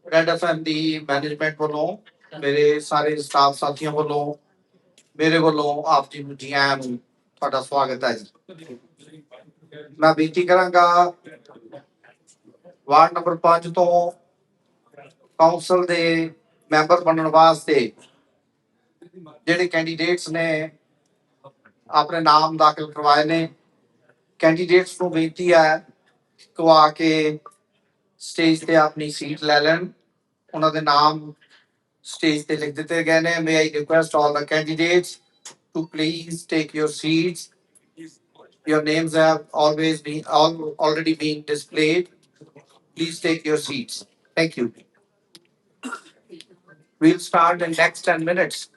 Red FM ਦੀ management ਵੱਲੋਂ ਮੇਰੇ ਸਾਰੇ ਸਟਾਫ ਸਾਥੀਆਂ ਵੱਲੋਂ ਮੇਰੇ ਵੱਲੋਂ ਆਪ ਜੀ ਨੂੰ ਜੀ ਆਇਆਂ ਨੂੰ ਤੁਹਾਡਾ ਸਵਾਗਤ ਹੈ ਜੀ। ਮੈਂ ਬੇਨਤੀ ਕਰਾਂਗਾ ਵਾਰਡ ਨੰਬਰ 5 ਤੋਂ ਕਾਉਂਸਲ ਦੇ ਮੈਂਬਰ ਬਣਨ ਵਾਸਤੇ ਜਿਹੜੇ ਕੈਂਡੀਡੇਟਸ ਨੇ ਆਪਣੇ ਨਾਮ ਦਾਖਲ ਕਰਵਾਏ ਨੇ, ਕੈਂਡੀਡੇਟਸ ਨੂੰ ਬੇਨਤੀ ਹੈ ਕਿ ਉਹ ਆ ਕੇ ਸਟੇਜ ਤੇ ਆਪਣੀ ਸੀਟ ਲੈ ਲੈਣ। ਉਹਨਾਂ ਦੇ ਨਾਮ stage ਤੇ ਲਿਖ ਦਿੱਤੇ ਗਏ ਨੇ। May I request all the candidates to please take your seats. Your names have already been displayed. Please take your seats. Thank you. We'll start in next 10 minutes.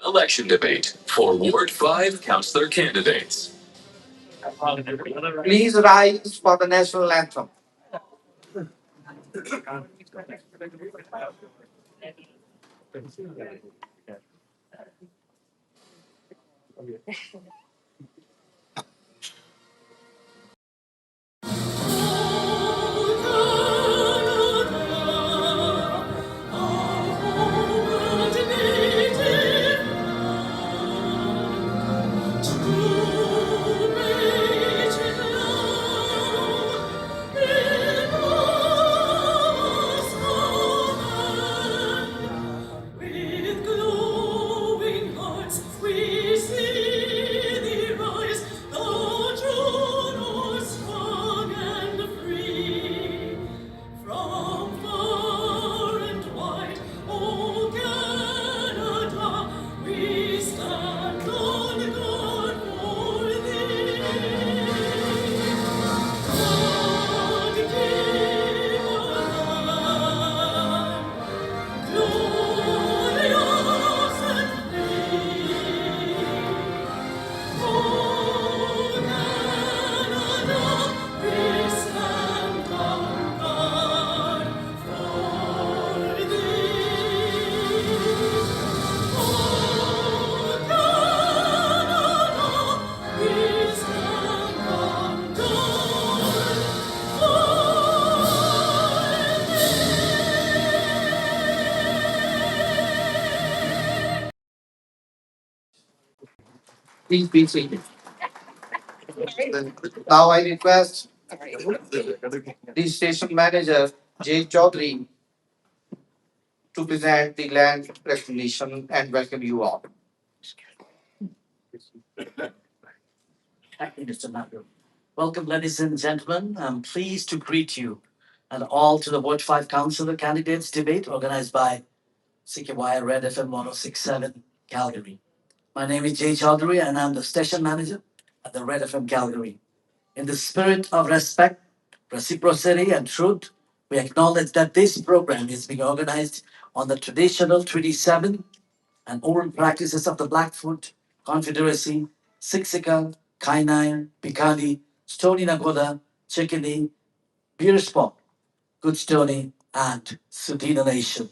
Election debate for Ward 5 councillor candidates. Please rise for the national anthem. With glowing hearts we see thee rise, thou Juno strong and free. From far and wide, O Canada, we stand on guard for thee. God give our land, glorious and free. O Canada, we stand on guard for thee. O Canada, we stand on guard for Please be seated. Now I request the station manager, J. Chaudhary, to present the land recognition and welcome you all. Thank you, Mr. Nagar. Welcome, ladies and gentlemen. I'm pleased to greet you and all to the Ward 5 Councillor Candidates debate organized by CKY Red FM 1067 Calgary. My name is Jay Chaudhary and I'm the station manager at the Red FM Calgary. In the spirit of respect, reciprocity, and truth, we acknowledge that this program is being organized on the traditional Treaty 7 and oral practices of the Blackfoot Confederacy, Siksika, Kainai, Picardy, Stony Nagoda, Chickadee, Beersport, Goodstoney, and Sudina Nation.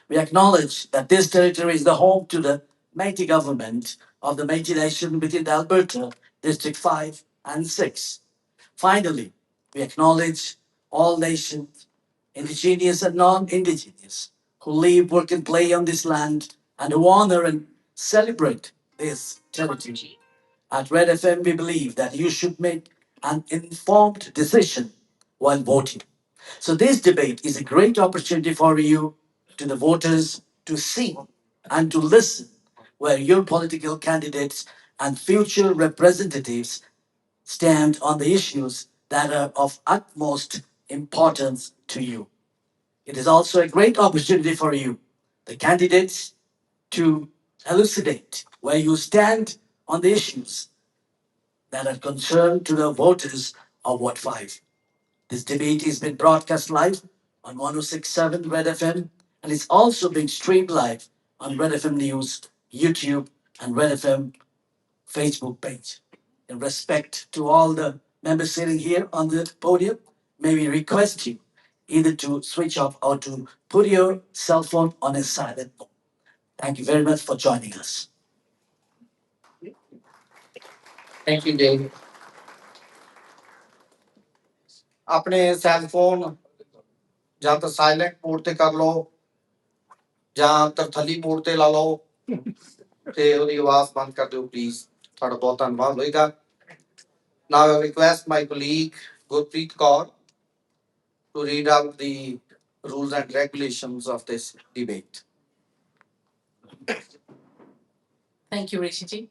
We acknowledge that this territory is the home to the Métis government of the Métis Nation within the Alberta District 5 and 6. Finally, we acknowledge all nations, indigenous and non-indigenous, who live, work, and play on this land and who honor and celebrate this territory. At Red FM, we believe that you should make an informed decision while voting. So this debate is a great opportunity for you, to the voters, to see and to listen where your political candidates and future representatives stand on the issues that are of utmost importance to you. It is also a great opportunity for you, the candidates, to elucidate where you stand on the issues that are concerned to the voters of Ward 5. This debate is being broadcast live on 1067 Red FM and it's also being streamed live on Red FM News, YouTube, and Red FM Facebook page. In respect to all the members sitting here on the podium, may we request you either to switch off or to put your cell phone on a silent mode. Thank you very much for joining us. Thank you, Dave. ਆਪਣੇ cell phone ਜਾਂ ਤਾਂ silent mode ਤੇ ਕਰ ਲਓ ਜਾਂ ਤਰਥੱਲੀ mode ਤੇ ਲਾ ਲਓ ਤੇ ਉਹਦੀ ਆਵਾਜ਼ ਬੰਦ ਕਰ ਦਿਓ ਪਲੀਜ਼ ਤੁਹਾਡਾ ਬਹੁਤ ਧੰਨਵਾਦ ਹੋਏਗਾ Now I request my colleague Gurpreet Kaur to read out the rules and regulations of this debate. Thank you, Rishi.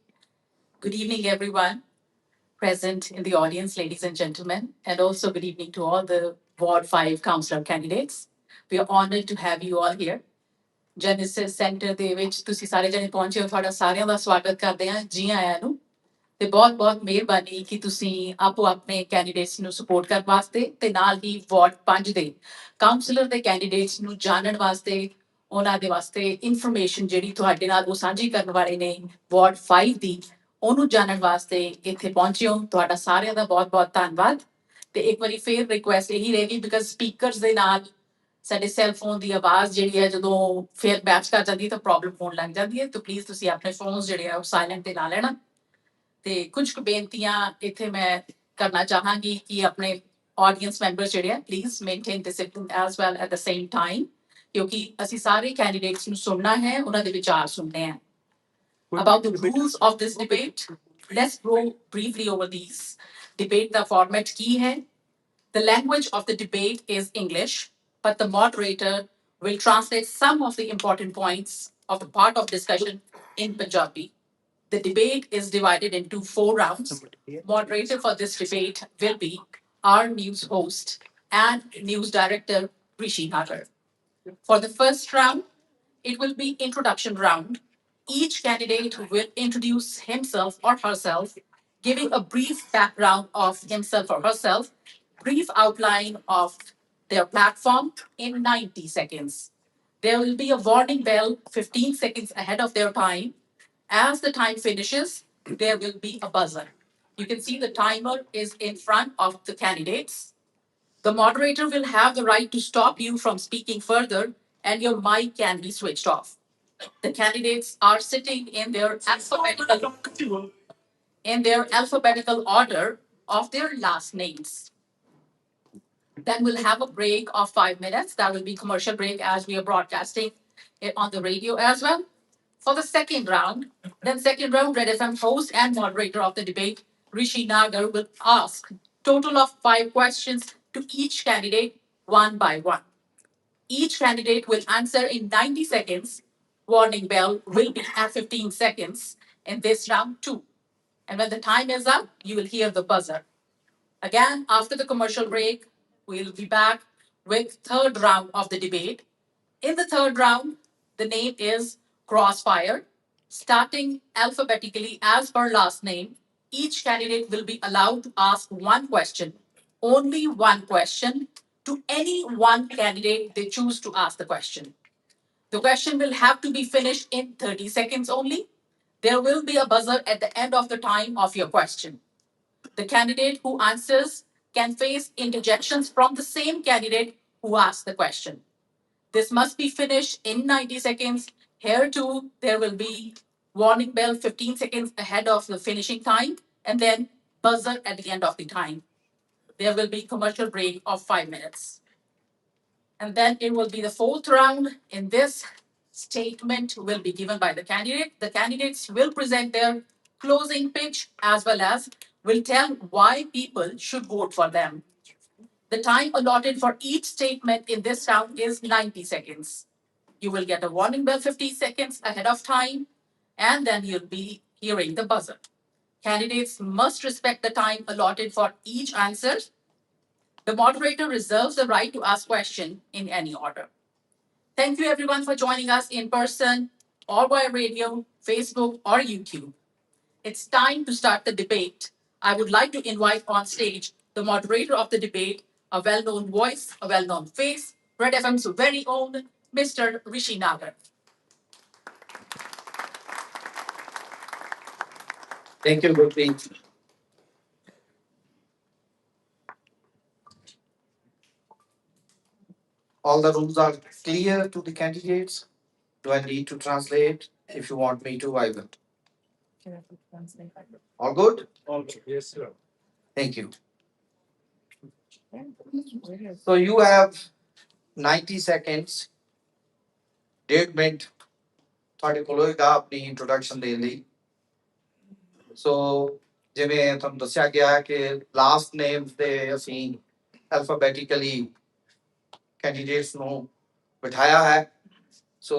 Good evening, everyone present in the audience, ladies and gentlemen, and also good evening to all the Ward 5 councillor candidates. We are honored to have you all here. Genesis Center ਦੇ ਵਿੱਚ ਤੁਸੀਂ ਸਾਰੇ ਜਣੇ ਪਹੁੰਚੇ ਹੋ ਤੁਹਾਡਾ ਸਾਰਿਆਂ ਦਾ ਸਵਾਗਤ ਕਰਦੇ ਹਾਂ ਜੀ ਆਇਆਂ ਨੂੰ ਤੇ ਬਹੁਤ ਮਿਹਰਬਾਨੀ ਕਿ ਤੁਸੀਂ ਆਪੋ ਆਪਣੇ ਕੈਂਡੀਡੇਟਸ ਨੂੰ ਸਪੋਰਟ ਕਰਨ ਵਾਸਤੇ ਤੇ ਨਾਲ ਹੀ ਵਾਰਡ 5 ਦੇ ਕਾਉਂਸਲਰ ਦੇ ਕੈਂਡੀਡੇਟਸ ਨੂੰ ਜਾਣਨ ਵਾਸਤੇ ਉਹਨਾਂ ਦੇ ਵਾਸਤੇ ਇਨਫੋਰਮੇਸ਼ਨ ਜਿਹੜੀ ਤੁਹਾਡੇ ਨਾਲ ਉਹ ਸਾਂਝੀ ਕਰਨ ਵਾਲੇ ਨੇ ਵਾਰਡ 5 ਦੀ ਉਹਨੂੰ ਜਾਣਨ ਵਾਸਤੇ ਇੱਥੇ ਪਹੁੰਚੇ ਹੋ ਤੁਹਾਡਾ ਸਾਰਿਆਂ ਦਾ ਬਹੁਤ ਬਹੁਤ ਧੰਨਵਾਦ ਤੇ ਇੱਕ ਵਾਰੀ ਫੇਰ ਰਿਕੁਐਸਟ ਇਹੀ ਰਹੇਗੀ ਬਿਕਾਜ਼ ਸਪੀਕਰਸ ਦੇ ਨਾਲ ਸਾਡੇ ਸੈੱਲ ਫੋਨ ਦੀ ਆਵਾਜ਼ ਜਿਹੜੀ ਹੈ ਜਦੋਂ ਫੇਰ ਮੈਚ ਕਰ ਜਾਂਦੀ ਹੈ ਤਾਂ ਪ੍ਰੋਬਲਮ ਹੋਣ ਲੱਗ ਜਾਂਦੀ ਹੈ ਤਾਂ ਪਲੀਜ਼ ਤੁਸੀਂ ਆਪਣੇ ਫੋਨਸ ਜਿਹੜੇ ਆ ਉਹ ਸਾਇਲੈਂਟ ਤੇ ਲਾ ਲੈਣਾ ਤੇ ਕੁਝ ਕੁ ਬੇਨਤੀਆਂ ਇੱਥੇ ਮੈਂ ਕਰਨਾ ਚਾਹਾਂਗੀ ਕਿ ਆਪਣੇ ਆਡੀਅנס ਮੈਂਬਰਸ ਜਿਹੜੇ ਆ please maintain discipline as well at the same time ਕਿਉਂਕਿ ਅਸੀਂ ਸਾਰੇ ਕੈਂਡੀਡੇਟਸ ਨੂੰ ਸੁਣਨਾ ਹੈ ਉਹਨਾਂ ਦੇ ਵਿਚਾਰ ਸੁਣਨੇ ਹੈ about the rules of this debate let's go briefly over these debate the format ਕੀ ਹੈ the language of the debate is English but the moderator will translate some of the important points of the part of discussion in Punjabi. The debate is divided into 4 rounds. Moderator for this debate will be our news host and news director Rishi Nagar. For the first round, it will be introduction round. Each candidate will introduce himself or herself, giving a brief background of himself or herself, brief outline of their platform in 90 seconds. There will be a warning bell 15 seconds ahead of their time. As the time finishes, there will be a buzzer. You can see the timer is in front of the candidates. The moderator will have the right to stop you from speaking further, and your mic can be switched off. The candidates are sitting in their alphabetical order of their last names. Then we'll have a break of 5 minutes. That will be commercial break as we are broadcasting it on the radio as well. For the second round, Red FM host and moderator of the debate, Rishi Nagar, will ask total of 5 questions to each candidate one by one. Each candidate will answer in 90 seconds. Warning bell will be at 15 seconds in this round too. And when the time is up, you will hear the buzzer. Again, after the commercial break, we'll be back with third round of the debate. In the third round, the name is Crossfire. Starting alphabetically as per last name, each candidate will be allowed to ask one question, only one question, to any one candidate they choose to ask the question. The question will have to be finished in 30 seconds only. There will be a buzzer at the end of the time of your question. The candidate who answers can face interjections from the same candidate who asked the question. This must be finished in 90 seconds. Here too, there will be warning bell 15 seconds ahead of the finishing time and then buzzer at the end of the time. There will be commercial break of 5 minutes. And then it will be the fourth round. In this, statement will be given by the candidate. The candidates will present their closing pitch as well as will tell why people should vote for them. The time allotted for each statement in this round is 90 seconds. You will get a warning bell 50 seconds ahead of time, and then you'll be hearing the buzzer. Candidates must respect the time allotted for each answer. The moderator reserves the right to ask questions in any order. Thank you everyone for joining us in person or via radio, Facebook, or YouTube. It's time to start the debate. I would like to invite on stage the moderator of the debate, a well-known voice, a well-known face, Red FM's very own Mr. Rishi Nagar. Thank you, Gurpreet. All the rules are clear to the candidates. Do I need to translate? If you want me to, I will. All good? Yes, sir. Thank you. So you have 90 seconds. 1.5 minute ਤੁਹਾਡੇ ਕੋਲ ਹੋਏਗਾ ਆਪਣੀ introduction ਦੇਣ ਲਈ ਸੋ ਜਿਵੇਂ ਤੁਹਾਨੂੰ ਦੱਸਿਆ ਗਿਆ ਹੈ ਕਿ ਲਾਸਟ ਨੇਮਸ ਦੇ ਅਸੀਂ ਐਲਫਾਬੈਟਿਕਲੀ ਕੈਂਡੀਡੇਟਸ ਨੂੰ ਬਿਠਾਇਆ ਹੈ ਸੋ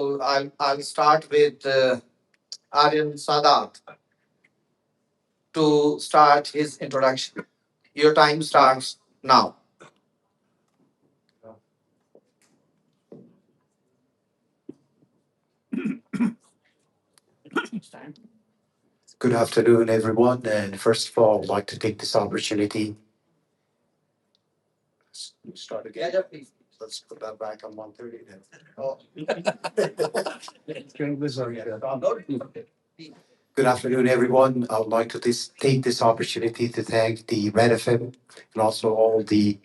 I'll start with Aryan Sadat to start his introduction. Your time starts now. Good afternoon, everyone. And first of all, I'd like to take this opportunity. Start again. Yeah, please. Let's put that back on 1:30 then. Oh. Good afternoon, everyone. I would like to take this opportunity to thank the Red FM and also all the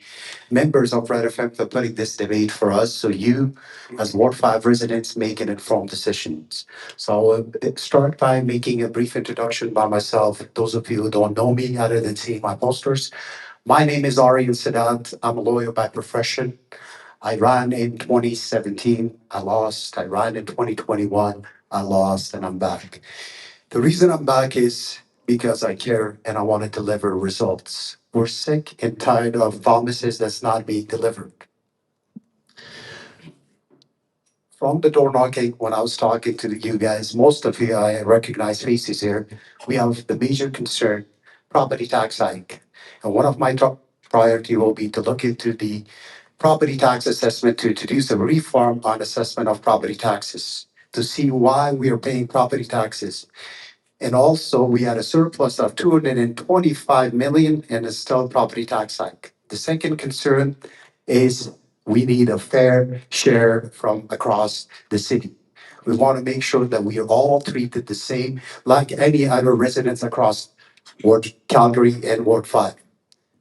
members of Red FM for putting this debate for us, so you, as Ward 5 residents, make an informed decisions. So I'll start by making a brief introduction by myself. Those of you who don't know me, other than seeing my posters, my name is Aryan Sadat. I'm a lawyer by profession. I ran in 2017, I lost. I ran in 2021, I lost, and I'm back. The reason I'm back is because I care and I want to deliver results. We're sick and tired of promises that's not being delivered. From the door knocking, when I was talking to you guys, most of you, I recognize faces here, we have the major concern, property tax hike. And one of my top priority will be to look into the property tax assessment to introduce a reform on assessment of property taxes, to see why we are paying property taxes. And also, we had a surplus of 225 million and a still property tax hike. The second concern is we need a fair share from across the city. We want to make sure that we are all treated the same like any other residents across Ward Calgary and Ward 5.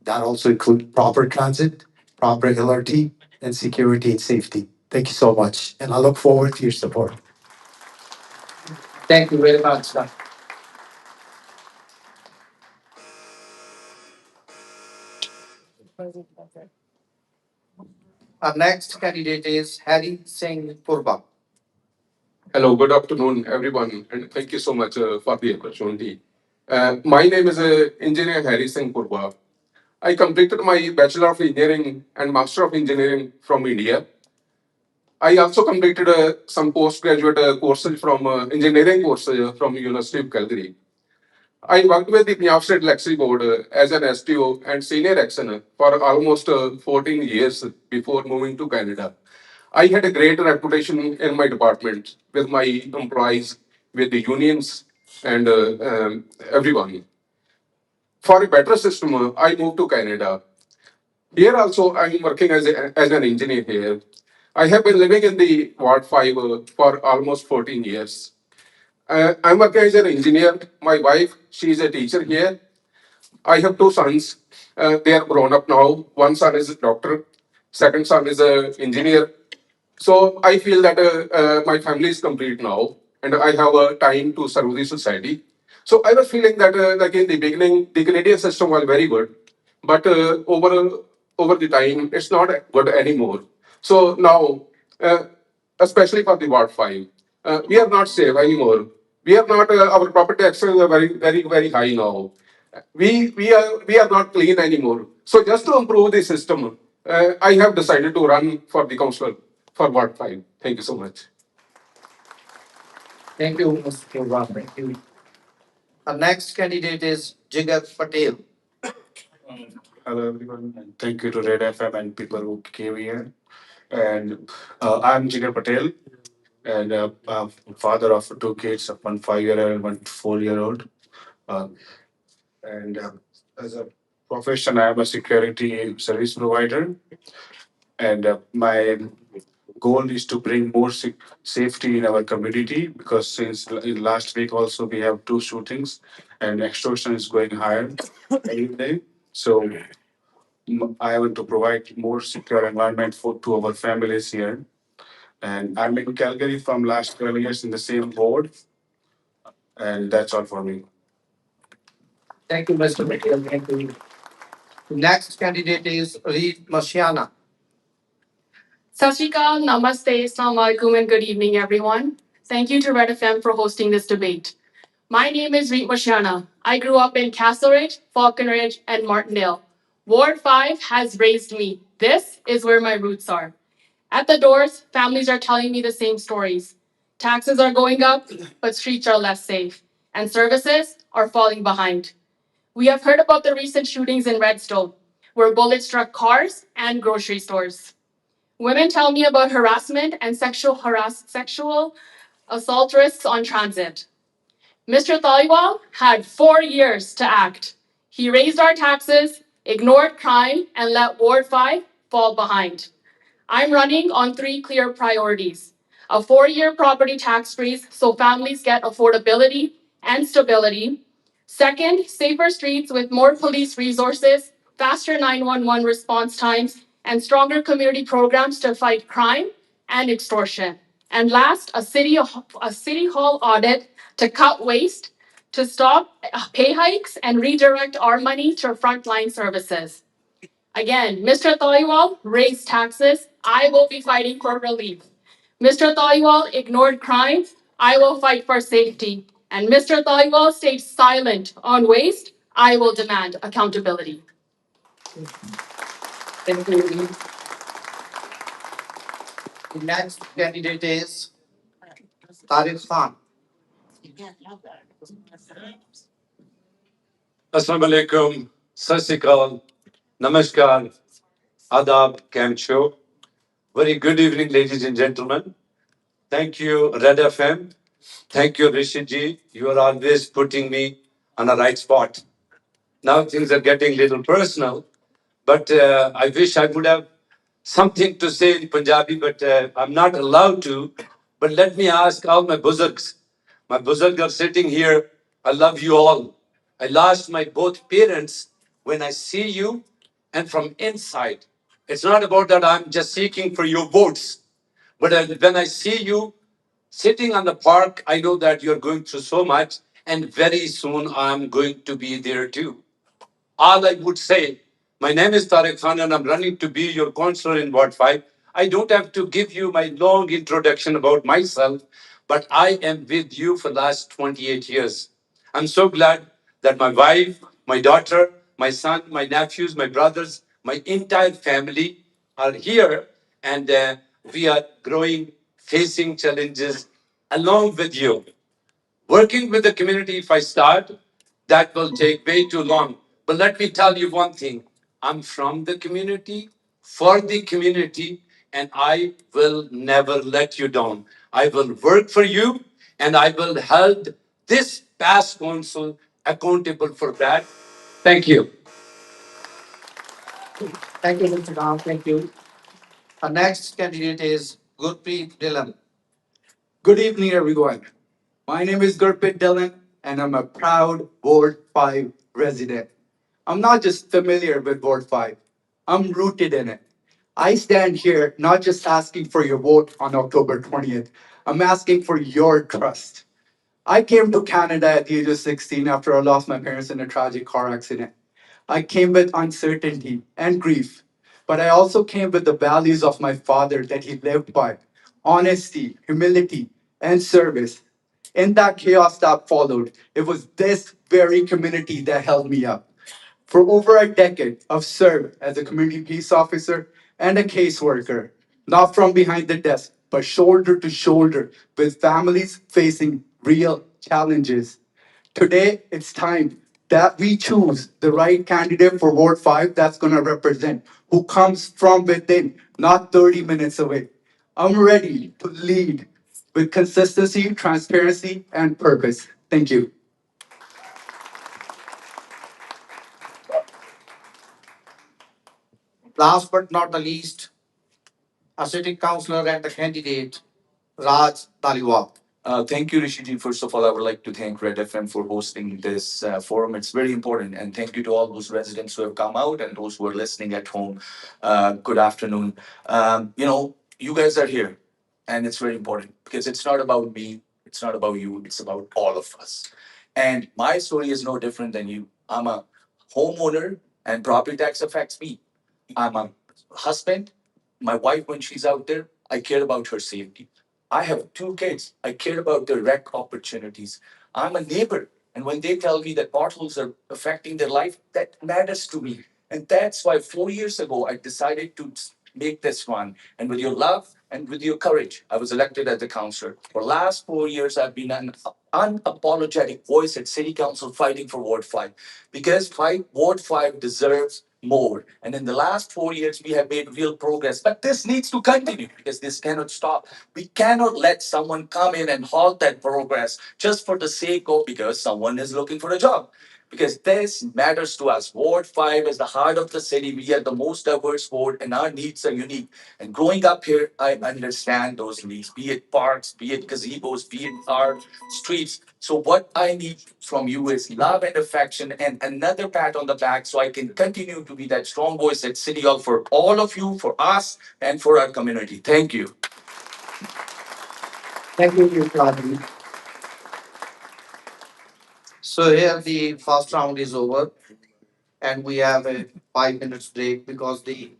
That also includes proper transit, proper LRT, and security and safety. Thank you so much, and I look forward to your support. Thank you very much, sir. Our next candidate is Harry Singh Purba. Hello, good afternoon, everyone, and thank you so much for the opportunity. My name is Engineer Harry Singh Purba. I completed my Bachelor of Engineering and Master of Engineering from India. I also completed some postgraduate courses from engineering courses from University of Calgary. I worked with the Punjab State Electricity Board as an STO and senior examiner for almost 14 years before moving to Canada. I had a great reputation in my department with my employees, with the unions, and everyone. For a better system, I moved to Canada. Here also, I'm working as an engineer here. I have been living in the Ward 5 for almost 14 years. I'm working as an engineer. My wife, she's a teacher here. I have two sons. They are grown up now. One son is a doctor. Second son is an engineer. So I feel that my family is complete now, and I have time to serve the society. So I was feeling that, like in the beginning, the Canadian system was very good, but over the time, it's not good anymore. So now, especially for the Ward 5, we are not safe anymore. We are not. Our property taxes are very high now. We are not clean anymore. So just to improve the system, I have decided to run for the councillor for Ward 5. Thank you so much. Thank you, Mr. Purba. Thank you. Our next candidate is Jigar Patel. Hello everyone, and thank you to Red FM and people who came here. And I'm Jigar Patel, and I'm father of two kids, one 5-year-old and one 4-year-old. Uh, and as a profession, I am a security service provider, and my goal is to bring more safety in our community because since in last week also we have two shootings and extortion is going higher every day. So I want to provide more secure environment for to our families here. And I'm in Calgary from last 12 years in the same board, and that's all for me. Thank you, Mr. Patel. Thank you. Next candidate is Reet Mushiana. Sat Shri Akal, Namaste, Assalamu Alaikum, and good evening, everyone. Thank you to Red FM for hosting this debate. My name is Reet Mushiana. I grew up in Castle Ridge, Falcon Ridge, and Martindale. Ward 5 has raised me. This is where my roots are. At the doors, families are telling me the same stories. Taxes are going up, but streets are less safe, and services are falling behind. We have heard about the recent shootings in Redstone, where bullets struck cars and grocery stores. Women tell me about harassment and sexual assault risks on transit. Mr. Dhaliwal had 4 years to act. He raised our taxes, ignored crime, and let Ward 5 fall behind. I'm running on three clear priorities: a 4-year property tax freeze so families get affordability and stability. Second, safer streets with more police resources, faster 911 response times, and stronger community programs to fight crime and extortion. And last, a city hall audit to cut waste, to stop pay hikes and redirect our money to frontline services. Again, Mr. Dhaliwal raised taxes. I will be fighting for relief. Mr. Dhaliwal ignored crime. I will fight for safety. And Mr. Dhaliwal stayed silent on waste. I will demand accountability. Thank you. The next candidate is Tariq Khan. Assalamu alaikum, Sat Sri Akal, Namaskar, Adab, Cam Show. Very good evening, ladies and gentlemen. Thank you, Red FM. Thank you, Rishi ji. You are always putting me on the right spot. Now things are getting a little personal, but I wish I would have something to say in Punjabi, but I'm not allowed to. But let me ask all my buzurgs. My buzurg are sitting here. I love you all. I lost my both parents when I see you and from inside. It's not about that I'm just seeking for your votes, but when I see you sitting on the park, I know that you're going through so much, and very soon I'm going to be there too. All I would say, my name is Tariq Khan and I'm running to be your counselor in Ward 5. I don't have to give you my long introduction about myself, but I am with you for the last 28 years. I'm so glad that my wife, my daughter, my son, my nephews, my brothers, my entire family are here, and we are growing, facing challenges along with you. Working with the community, if I start, that will take way too long. But let me tell you one thing. I'm from the community, for the community, and I will never let you down. I will work for you, and I will hold this past council accountable for that. Thank you. Thank you, Mr. Khan. Thank you. The next candidate is Gurpreet Dhillon. Good evening, everyone. My name is Gurpreet Dhillon, and I'm a proud Ward 5 resident. I'm not just familiar with Ward 5, I'm rooted in it. I stand here not just asking for your vote on October 20th, I'm asking for your trust. I came to Canada at the age of 16 after I lost my parents in a tragic car accident. I came with uncertainty and grief, but I also came with the values of my father that he lived by: honesty, humility, and service. In that chaos that followed, it was this very community that held me up. For over a decade, I've served as a community peace officer and a caseworker, not from behind the desk, but shoulder to shoulder with families facing real challenges. Today, it's time that we choose the right candidate for Ward 5 that's going to represent, who comes from within, not 30 minutes away. I'm ready to lead with consistency, transparency, and purpose. Thank you. Last but not the least, a sitting councillor and the candidate, Raj Dhaliwal. Thank you, Rishi. First of all, I would like to thank Red FM for hosting this forum. It's very important. And thank you to all those residents who have come out and those who are listening at home. Good afternoon. You guys are here, and it's very important because it's not about me, it's not about you, it's about all of us. And my story is no different than you. I'm a homeowner, and property tax affects me. I'm a husband. My wife, when she's out there, I care about her safety. I have two kids. I care about their rec opportunities. I'm a neighbor. And when they tell me that potholes are affecting their life, that matters to me. And that's why 4 years ago, I decided to make this one. And with your love and with your courage, I was elected as a councillor. For the last 4 years, I've been an unapologetic voice at City Council fighting for Ward 5. Because Ward 5 deserves more. And in the last 4 years, we have made real progress. But this needs to continue because this cannot stop. We cannot let someone come in and halt that progress just for the sake of because someone is looking for a job. because this matters to us. Ward 5 is the heart of the city. We are the most diverse ward and our needs are unique. And growing up here, I understand those needs, be it parks, be it gazebos, be it our streets. So what I need from you is love and affection and another pat on the back so I can continue to be that strong voice at City Hall for all of you, for us, and for our community. Thank you. Thank you, Gurpreet. So here the first round is over, and we have a 5 minutes break because the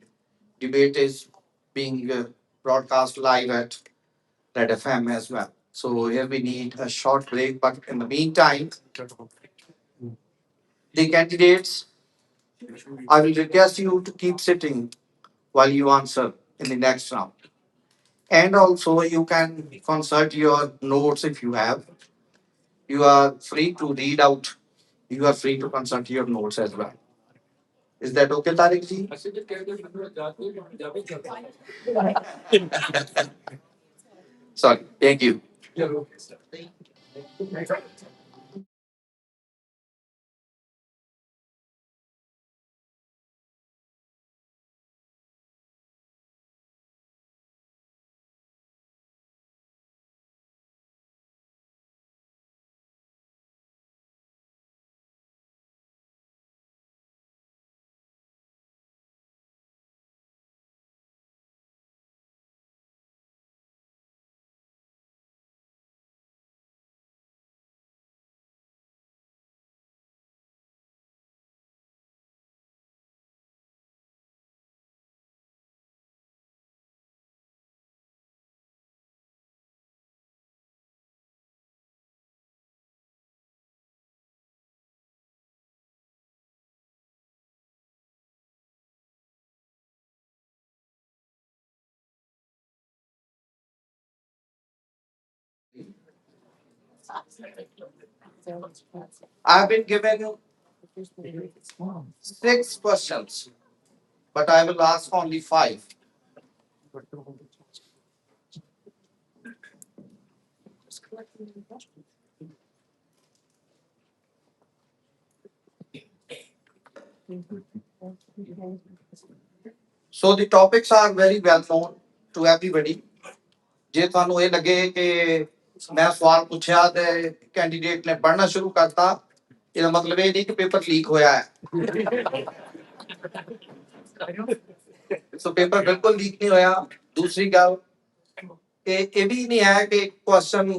debate is being broadcast live at Red FM as well. So here we need a short break, but in the meantime, the candidates, I will request you to keep sitting while you answer in the next round. And also, you can consult your notes if you have. You are free to read out. You are free to consult your notes as well. Is that okay, Tariq ji? Sorry. Thank you. I've been given 6 questions, but I will ask only 5. So the topics are very well known to everybody. ਜੇ ਤੁਹਾਨੂੰ ਇਹ ਲੱਗੇ ਕਿ ਮੈਂ ਸਵਾਲ ਪੁੱਛਿਆ ਤੇ candidate ਨੇ ਪੜ੍ਹਨਾ ਸ਼ੁਰੂ ਕਰਤਾ, ਇਹਦਾ ਮਤਲਬ ਇਹ ਨਹੀਂ ਕਿ ਪੇਪਰ ਲੀਕ ਹੋਇਆ ਹੈ। ਸੋ ਪੇਪਰ ਬਿਲਕੁਲ ਲੀਕ ਨਹੀਂ ਹੋਇਆ। ਦੂਸਰੀ ਗੱਲ ਕਿ ਇਹ ਵੀ ਨਹੀਂ ਹੈ ਕਿ ਕੁਐਸਚਨ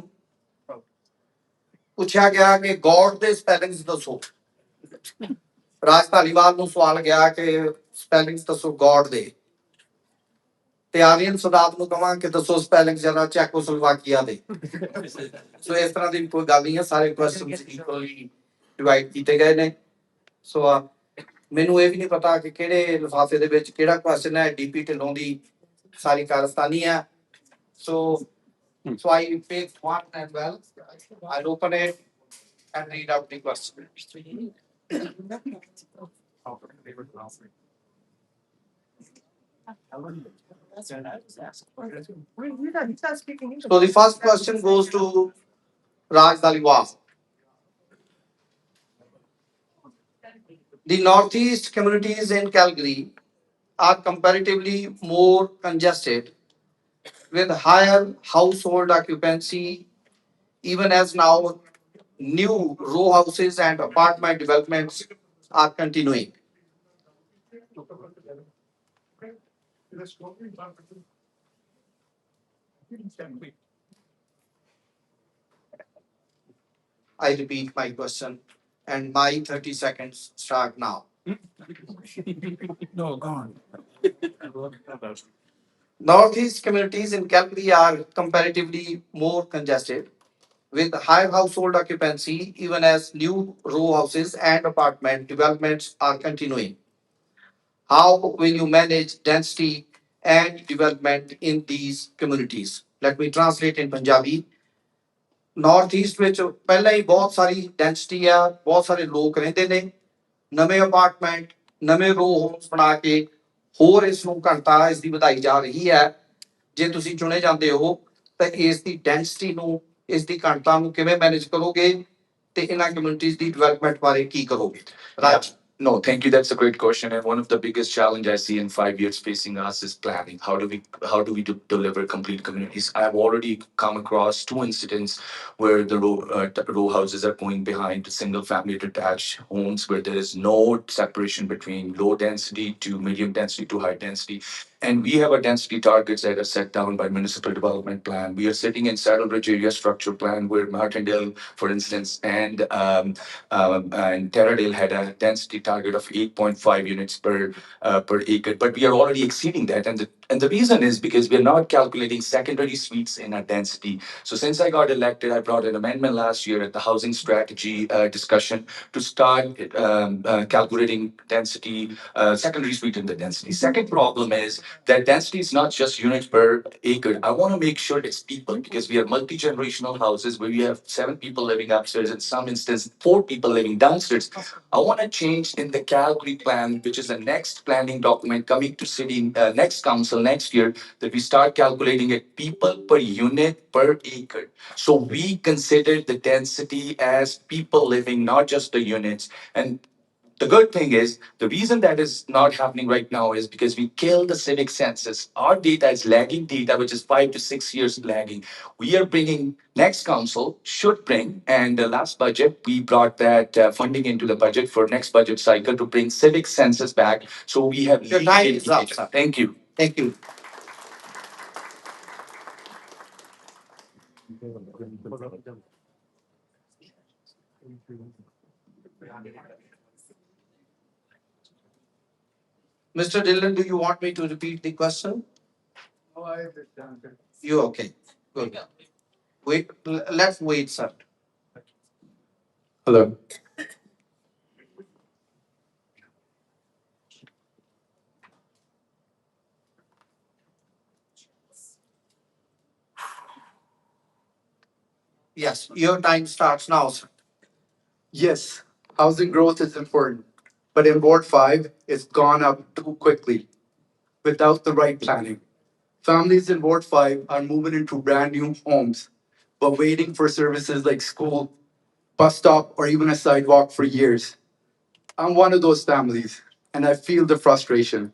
ਪੁੱਛਿਆ ਗਿਆ ਕਿ ਗੋਡ ਦੇ ਸਪੈਲਿੰਗਸ ਦੱਸੋ। ਰਾਜ ਧਾਲੀਵਾਲ ਨੂੰ ਸਵਾਲ ਗਿਆ ਕਿ ਸਪੈਲਿੰਗਸ ਦੱਸੋ ਗੋਡ ਦੇ, ਤੇ ਆਰੀਅਨ ਸਦਾਤ ਨੂੰ ਕਹਾਂ ਕਿ ਦੱਸੋ ਸਪੈਲਿੰਗ ਜਰਾ ਚੈਕੋਸਲੋਵਾਕੀਆ ਦੇ। ਸੋ ਇਸ ਤਰ੍ਹਾਂ ਦੀ ਕੋਈ ਗੱਲ ਨਹੀਂ ਹੈ, ਸਾਰੇ ਕੁਐਸਚਨਸ ਇਕੁਅਲੀ ਡਿਵਾਈਡ ਕੀਤੇ ਗਏ ਨੇ। ਸੋ ਮੈਨੂੰ ਇਹ ਵੀ ਨਹੀਂ ਪਤਾ ਕਿ ਕਿਹੜੇ ਲਿਫਾਫੇ ਦੇ ਵਿੱਚ ਕਿਹੜਾ ਕੁਐਸਚਨ ਹੈ। ਡੀਪੀ ਢਿੱਲੋਂ ਦੀ ਸਾਰੀ ਕਾਰਸਤਾਨੀ ਹੈ। So I picked one as well. I'll open it and read out the question. So the first question goes to Raj Dhaliwal. The northeast communities in Calgary are comparatively more congested with higher household occupancy, even as now new row houses and apartment developments are continuing. I repeat my question, and my 30 seconds start now. No, go on. Northeast communities in Calgary are comparatively more congested with higher household occupancy, even as new row houses and apartment developments are continuing. How will you manage density and development in these communities? Let me translate in Punjabi. North East ਵਿੱਚ ਪਹਿਲਾਂ ਹੀ ਬਹੁਤ ਸਾਰੀ density ਆ, ਬਹੁਤ ਸਾਰੇ ਲੋਕ ਰਹਿੰਦੇ ਨੇ। ਨਵੇਂ ਅਪਾਰਟਮੈਂਟ, ਨਵੇਂ ਰੋ ਹੋਮਸ ਬਣਾ ਕੇ ਹੋਰ ਇਸ ਨੂੰ ਘਣਤਾ ਇਸ ਦੀ ਵਧਾਈ ਜਾ ਰਹੀ ਹੈ। ਜੇ ਤੁਸੀਂ ਚੁਣੇ ਜਾਂਦੇ ਹੋ ਤਾਂ ਇਸ ਦੀ ਡੈਂਸਿਟੀ ਨੂੰ, ਇਸ ਦੀ ਘਣਤਾ ਨੂੰ ਕਿਵੇਂ ਮੈਨੇਜ ਕਰੋਗੇ? ਤੇ ਇਹਨਾਂ ਕਮਿਊਨਿਟੀਜ਼ ਦੀ ਡਿਵੈਲਪਮੈਂਟ ਬਾਰੇ ਕੀ ਕਰੋਗੇ ਰਾਜ? No, thank you. That's a great question. And one of the biggest challenge I see in 5 years facing us is planning. How do we deliver complete communities? I've already come across two incidents where the row houses are going behind single family detached homes where there is no separation between low density to medium density to high density. And we have a density targets that are set down by municipal development plan. We are sitting in Saddlebridge area structure plan where Martindale, for instance, and Terradale had a density target of 8.5 units per acre, but we are already exceeding that. And the reason is because we are not calculating secondary suites in our density. So since I got elected, I brought an amendment last year at the housing strategy discussion to start calculating density, secondary suite in the density. Second problem is that density is not just units per acre. I want to make sure it's people because we are multi-generational houses where we have 7 people living upstairs, in some instance 4 people living downstairs. I want to change in the Calgary plan, which is the next planning document coming to city next council next year, that we start calculating it people per unit per acre. So we consider the density as people living, not just the units. And the good thing is, the reason that is not happening right now is because we killed the civic census. Our data is lagging data, which is 5 to 6 years lagging. We are bringing, next council should bring, and the last budget, we brought that funding into the budget for next budget cycle to bring civic census back. So we have. Your time is up, sir. Thank you. Thank you. Mr. Dhillon, do you want me to repeat the question? Oh, I understand. You okay? Good. Wait, let's wait, sir. Hello. Yes, your time starts now, sir. Yes, housing growth is important, but in Ward 5, it's gone up too quickly without the right planning. Families in Ward 5 are moving into brand new homes, but waiting for services like school, bus stop, or even a sidewalk for years. I'm one of those families, and I feel the frustration.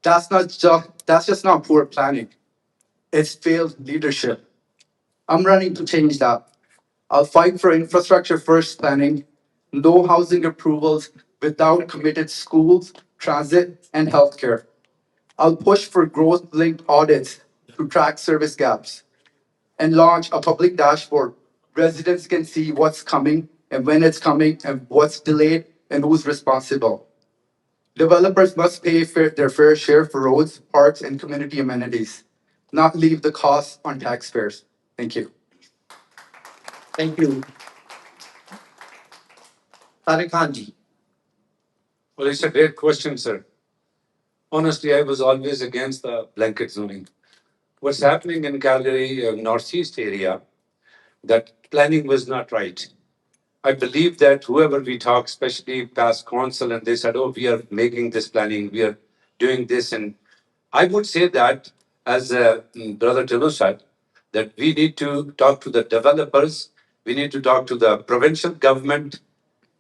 That's just not poor planning. It's failed leadership. I'm running to change that. I'll fight for infrastructure first planning, no housing approvals without committed schools, transit, and healthcare. I'll push for growth linked audits to track service gaps and launch a public dashboard. Residents can see what's coming and when it's coming and what's delayed and who's responsible. Developers must pay their fair share for roads, parks, and community amenities, not leave the costs on taxpayers. Thank you. Thank you. Tariq Khanji. Well, it's a great question, sir. Honestly, I was always against the blanket zoning. What's happening in Calgary, northeast area, that planning was not right. I believe that whoever we talk, especially past council, and they said, oh, we are making this planning, we are doing this. And I would say that, as Brother Tilo said, that we need to talk to the developers, we need to talk to the provincial government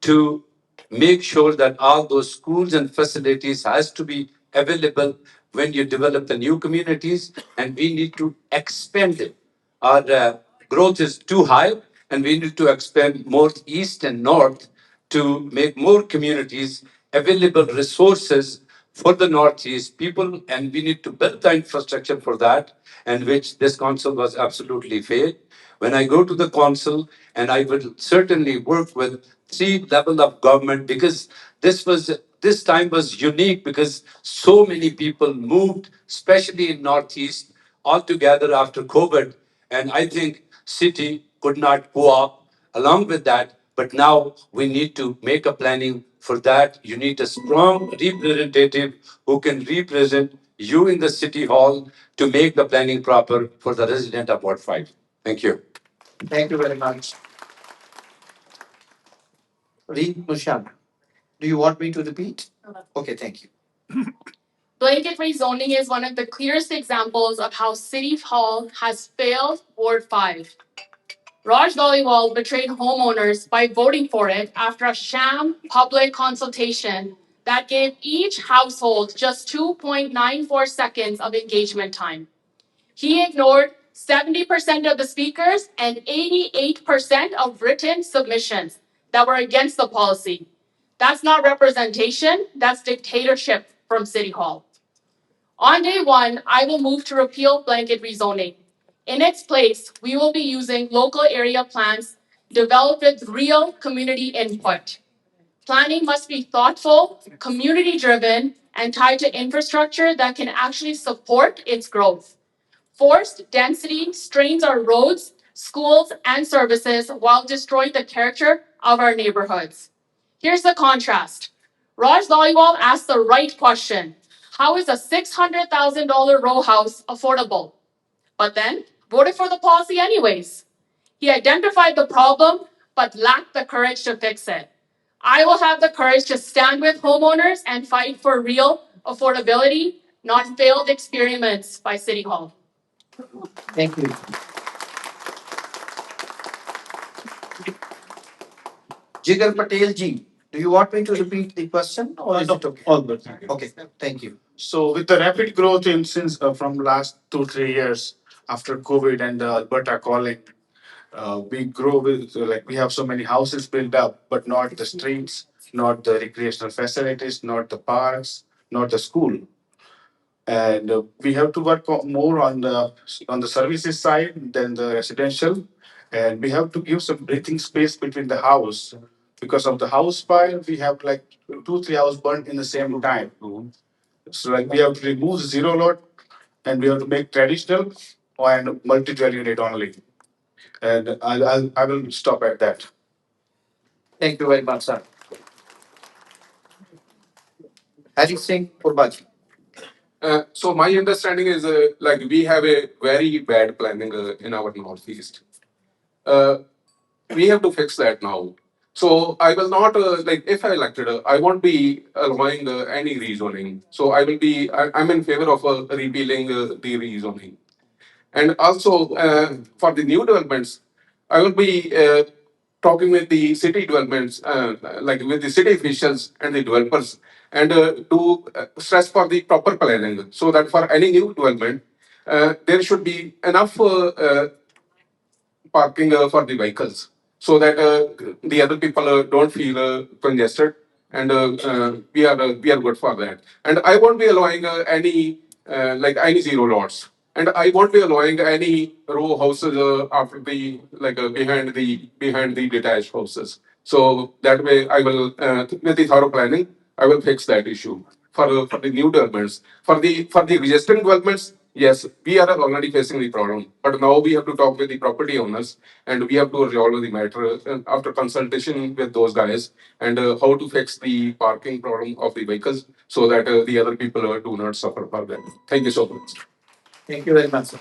to make sure that all those schools and facilities has to be available when you develop the new communities, and we need to expand it. Our growth is too high, and we need to expand more east and north to make more communities available resources for the northeast people, and we need to build the infrastructure for that, and which this council was absolutely failed. When I go to the council, and I will certainly work with 3 level of government, because this time was unique because so many people moved, especially in northeast, altogether after COVID, and I think city could not go up along with that. But now we need to make a planning for that. You need a strong representative who can represent you in the city hall to make the planning proper for the resident of Ward 5. Thank you. Thank you very much. Reet Mushiana. Do you want me to repeat? Okay, thank you. Blanket rezoning is one of the clearest examples of how City Hall has failed Ward 5. Raj Dhaliwal betrayed homeowners by voting for it after a sham public consultation that gave each household just 2.94 seconds of engagement time. He ignored 70% of the speakers and 88% of written submissions that were against the policy. That's not representation, that's dictatorship from City Hall. On day one, I will move to repeal blanket rezoning. In its place, we will be using local area plans developed with real community input. Planning must be thoughtful, community driven, and tied to infrastructure that can actually support its growth. Forced density strains our roads, schools, and services while destroying the character of our neighborhoods. Here's the contrast. Raj Dhaliwal asked the right question. How is a $600,000 row house affordable? But then voted for the policy anyways. He identified the problem, but lacked the courage to fix it. I will have the courage to stand with homeowners and fight for real affordability, not failed experiments by City Hall. Thank you. Jigar Patel ji, do you want me to repeat the question or is No, it okay? all good. Thank you. Okay, thank you. So with the rapid growth in since from last 2 3 years after COVID and Alberta calling, we grow with like we have so many houses built up, but not the streets, not the recreational facilities, not the parks, not the school, and we have to work more on the services side than the residential, and we have to give some breathing space between the house because of the house fire. We have like 2 3 houses burned in the same time. So like we have to remove zero lot and we have to make traditional and multi-dwell unit only. And I will stop at that. Thank you very much, sir. Hari Singh Purba ji. So my understanding is like we have a very bad planning in our northeast. Uh, we have to fix that now. So I will not like if I elected, I won't be allowing any rezoning. So I will be. I'm in favor of repealing the rezoning. And also for the new developments, I will be talking with the city developments, like with the city officials and the developers, and to stress for the proper planning so that for any new development, there should be enough parking for the vehicles so that the other people don't feel congested, and we are good for that. And I won't be allowing any like any zero lots, and I won't be allowing any row houses after the like behind the detached houses. So that way I will with the thorough planning I will fix that issue for the new developments. For the existing developments, yes, we are already facing the problem. But now we have to talk with the property owners and we have to resolve the matter after consultation with those guys, and how to fix the parking problem of the vehicles so that the other people do not suffer for that. Thank you so much. Thank you very much, sir.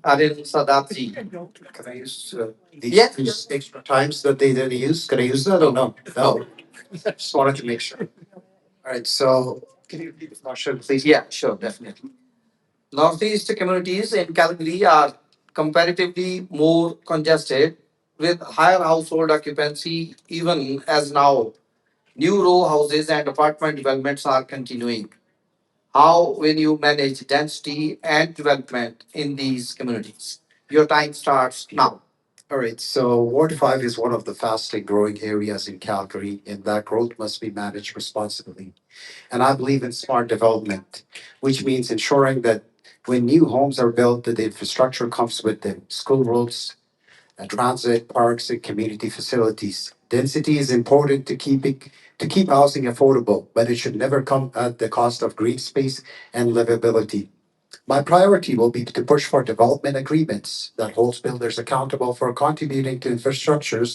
Aryan Sadat ji. Can I use these Yeah. these extra times that they didn't use? Can I use that or no? No. Just wanted to make sure. All right, so can you repeat the question, please? Yeah, sure, definitely. Northeast communities in Calgary are comparatively more congested with higher household occupancy, even as now new row houses and apartment developments are continuing. How will you manage density and development in these communities? Your time starts now. All right, so Ward 5 is one of the fastest growing areas in Calgary, and that growth must be managed responsibly. And I believe in smart development, which means ensuring that when new homes are built, that the infrastructure comes with them school roads, transit, parks, and community facilities. Density is important to keep housing affordable, but it should never come at the cost of green space and livability. My priority will be to push for development agreements that holds builders accountable for contributing to infrastructure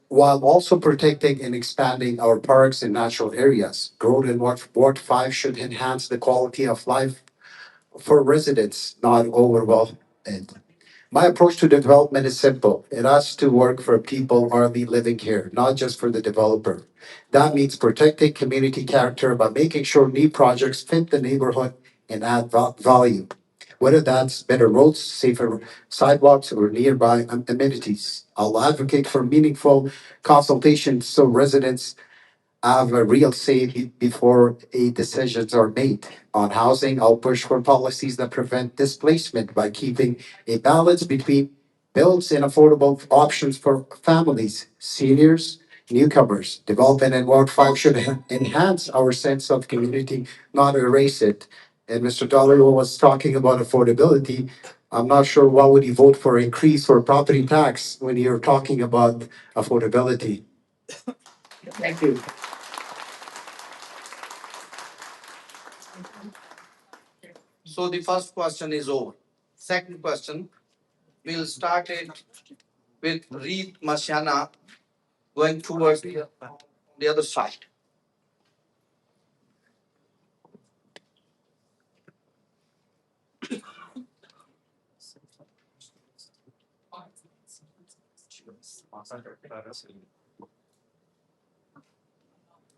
while also protecting and expanding our parks and natural areas. Growth in Ward 5 should enhance the quality of life for residents, not overwhelm it. My approach to development is simple. It has to work for people already living here, not just for the developer. That means protecting community character by making sure new projects fit the neighborhood and add value. whether that's better roads, safer sidewalks, or nearby amenities. I'll advocate for meaningful consultations so residents have a real say before a decisions are made. On housing, I'll push for policies that prevent displacement by keeping a balance between builds and affordable options for families, seniors, newcomers. Development in Ward 5 should enhance our sense of community, not erase it. And Mr. Dhaliwal was talking about affordability. I'm not sure why would you vote for increase for property tax when you're talking about affordability. Thank you. So the first question is over. Second question, we'll start it with Reet Mushiana going towards the other side.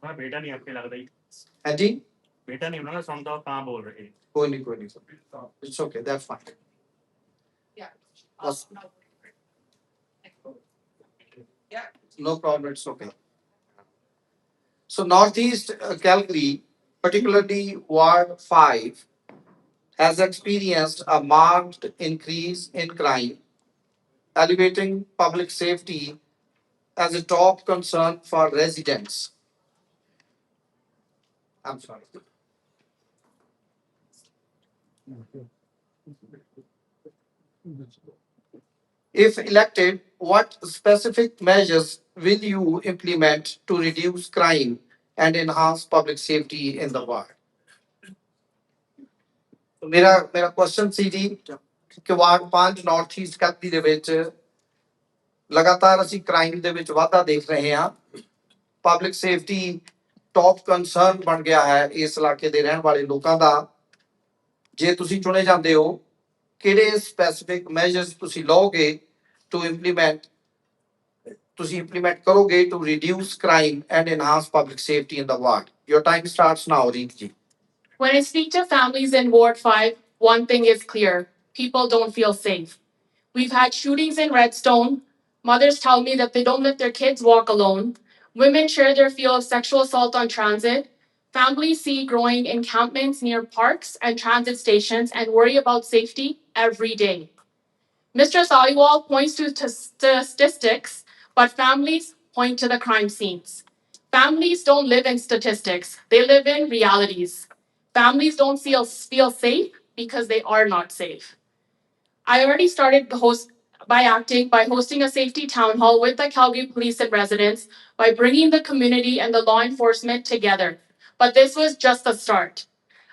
हाँ बेटा नहीं आपके लगता ही हाँ जी बेटा नहीं उन्होंने सुनता हो कहाँ बोल रहे हैं कोई नहीं it's okay, that's fine. That's- no problem, it's okay. So Northeast Calgary, particularly Ward 5, has experienced a marked increase in crime, elevating public safety as a top concern for residents. I'm sorry. If elected, what specific measures will you implement to reduce crime and enhance public safety in the ward? ਮੇਰਾ ਮੇਰਾ question ਸੀ ਜੀ ਕਿ ward 5 north East Calgary ਦੇ ਵਿੱਚ ਲਗਾਤਾਰ ਅਸੀਂ crime ਦੇ ਵਿੱਚ ਵਾਧਾ ਦੇਖ ਰਹੇ ਹਾਂ ਪਬਲਿਕ ਸੇਫਟੀ ਟੌਪ ਕੰਸਰਨ ਬਣ ਗਿਆ ਹੈ ਇਸ ਇਲਾਕੇ ਦੇ ਰਹਿਣ ਵਾਲੇ ਲੋਕਾਂ ਦਾ ਜੇ ਤੁਸੀਂ ਚੁਣੇ ਜਾਂਦੇ ਹੋ ਕਿਹੜੇ ਸਪੈਸੀਫਿਕ ਮੈਜਰਸ ਤੁਸੀਂ ਲਓਗੇ ਟੂ implement ਕਰੋਗੇ to reduce crime and enhance public safety in the ward? Your time starts now, Reet ji. When I speak to families in Ward 5, one thing is clear: people don't feel safe. We've had shootings in Redstone. Mothers tell me that they don't let their kids walk alone. Women share their fear of sexual assault on transit. Families see growing encampments near parks and transit stations and worry about safety every day. Mr. Dhaliwal points to statistics, but families point to the crime scenes. Families don't live in statistics, they live in realities. Families don't feel safe because they are not safe. I already started by hosting a safety town hall with the Calgary police and residents by bringing the community and the law enforcement together. But this was just the start.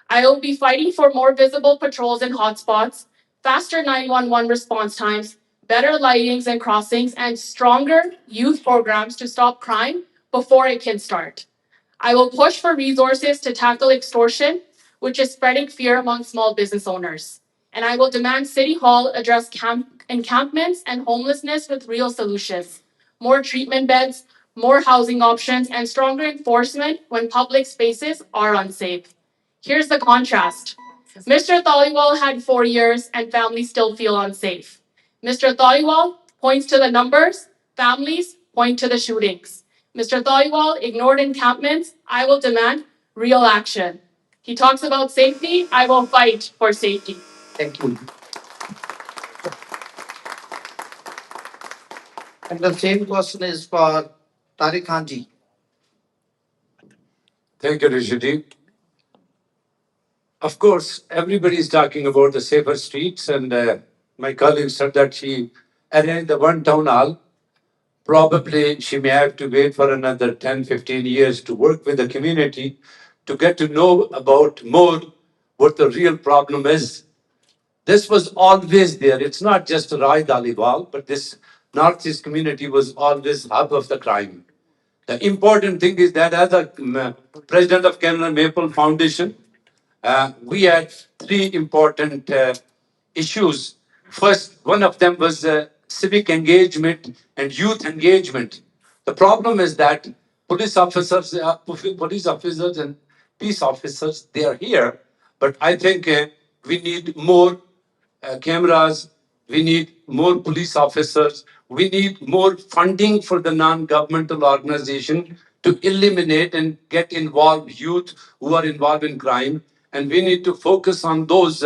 I will be fighting for more visible patrols in hotspots, faster 911 response times, better lightings and crossings, and stronger youth programs to stop crime before it can start. I will push for resources to tackle extortion, which is spreading fear among small business owners. And I will demand City Hall address encampments and homelessness with real solutions: more treatment beds, more housing options, and stronger enforcement when public spaces are unsafe. Here's the contrast. Mr. Dhaliwal had 4 years and families still feel unsafe. Mr. Dhaliwal points to the numbers, families point to the shootings. Mr. Dhaliwal ignored encampments. I will demand real action. He talks about safety. I will fight for safety. Thank you. And the same question is for Tariq Khanji. Thank you, Rishi. Of course, everybody is talking about the safer streets, and my colleague said that she arranged the one town hall. Probably she may have to wait for another 10, 15 years to work with the community to get to know about more what the real problem is. This was always there. It's not just Rai Dhaliwal, but this Northeast community was always hub of the crime. The important thing is that as a president of Canada Maple Foundation, we had three important issues. First, one of them was civic engagement and youth engagement. The problem is that police officers and peace officers, they are here, but I think we need more cameras. We need more police officers. We need more funding for the non-governmental organization to eliminate and get involved youth who are involved in crime. And we need to focus on those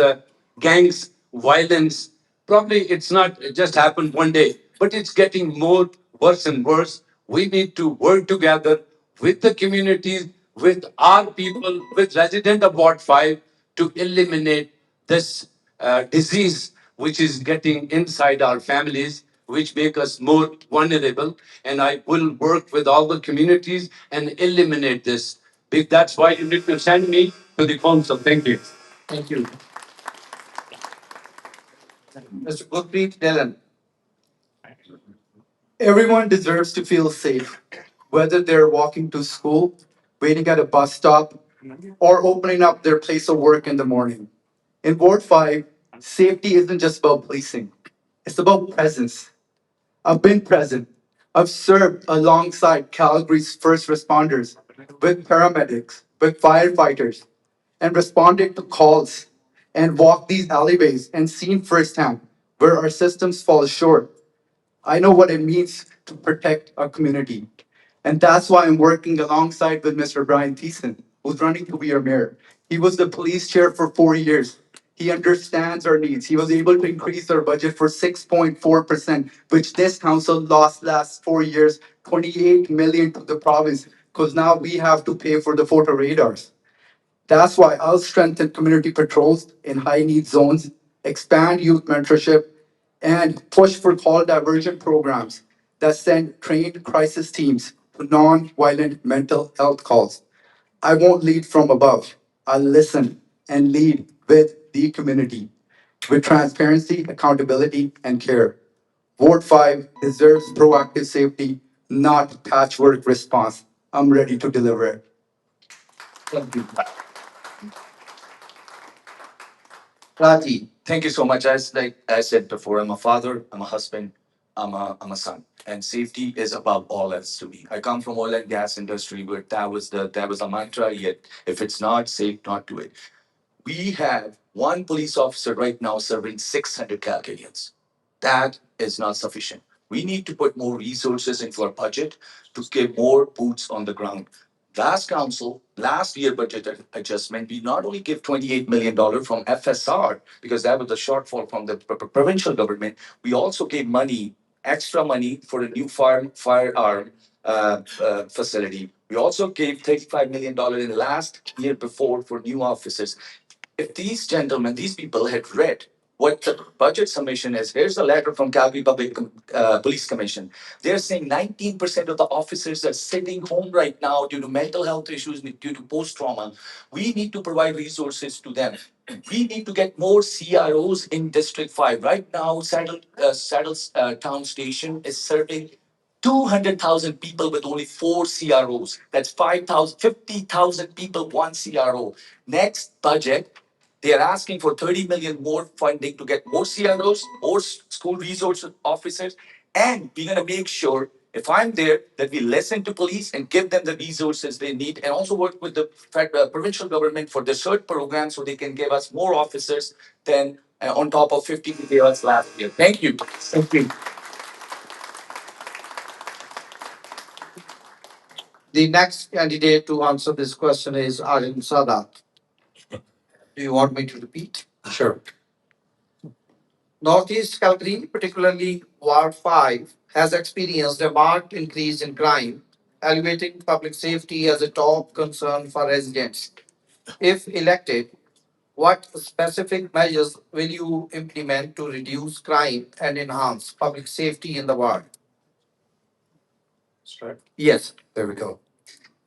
gangs, violence. Probably it's not just happened one day, but it's getting more worse and worse. We need to work together with the communities, with our people, with resident of Ward 5 to eliminate this disease which is getting inside our families, which make us more vulnerable. And I will work with all the communities and eliminate this. That's why you need to send me to the council. Thank you. Thank you. Mr. Gurpreet, Dhillon. Everyone deserves to feel safe, whether they're walking to school, waiting at a bus stop, or opening up their place of work in the morning. In Ward 5, safety isn't just about policing, it's about presence. I've been present. I've served alongside Calgary's first responders, with paramedics, with firefighters, and responded to calls and walked these alleyways and seen firsthand where our systems fall short. I know what it means to protect our community. And that's why I'm working alongside with Mr. Brian Thiessen, who's running to be our mayor. He was the police chair for 4 years. He understands our needs. He was able to increase our budget for 6.4%, which this council lost last 4 years, 28 million to the province, because now we have to pay for the photo radars. That's why I'll strengthen community patrols in high need zones, expand youth mentorship, and push for call diversion programs that send trained crisis teams to non-violent mental health calls. I won't lead from above. I'll listen and lead with the community, with transparency, accountability, and care. Ward 5 deserves proactive safety, not patchwork response. I'm ready to deliver it. Thank you. Raji. Thank you so much. As like I said before, I'm a father, I'm a husband, I'm a son. And safety is above all else to me. I come from oil and gas industry where that was a mantra, yet if it's not safe, not do it. We have one police officer right now serving 600 Calgarians. That is not sufficient. We need to put more resources into our budget to give more boots on the ground. Last council, last year budget adjustment, we not only give $28 million from FSR, because that was the shortfall from the provincial government, we also gave money, extra money for a new firearm facility. We also gave $35 million in the last year before for new officers. If these gentlemen, these people had read what the budget submission is, here's a letter from Calgary Public Police Commission. They're saying 19% of the officers are sitting home right now due to mental health issues, due to post-trauma. We need to provide resources to them. We need to get more CROs in District 5. Right now, Saddle Town Station is serving 200,000 people with only 4 CROs. That's 50,000 people, one CRO. Next budget, they are asking for 30 million more funding to get more CROs, more school resource officers, and we're going to make sure, if I'm there, that we listen to police and give them the resources they need, and also work with the provincial government for the CERT program so they can give us more officers than on top of 50 we gave us last year. Thank you. Thank you. The next candidate to answer this question is Aryan Sadat. Do you want me to repeat? Sure. Northeast Calgary, particularly Ward 5, has experienced a marked increase in crime, elevating public safety as a top concern for residents. If elected, what specific measures will you implement to reduce crime and enhance public safety in the ward? Start. Yes. There we go.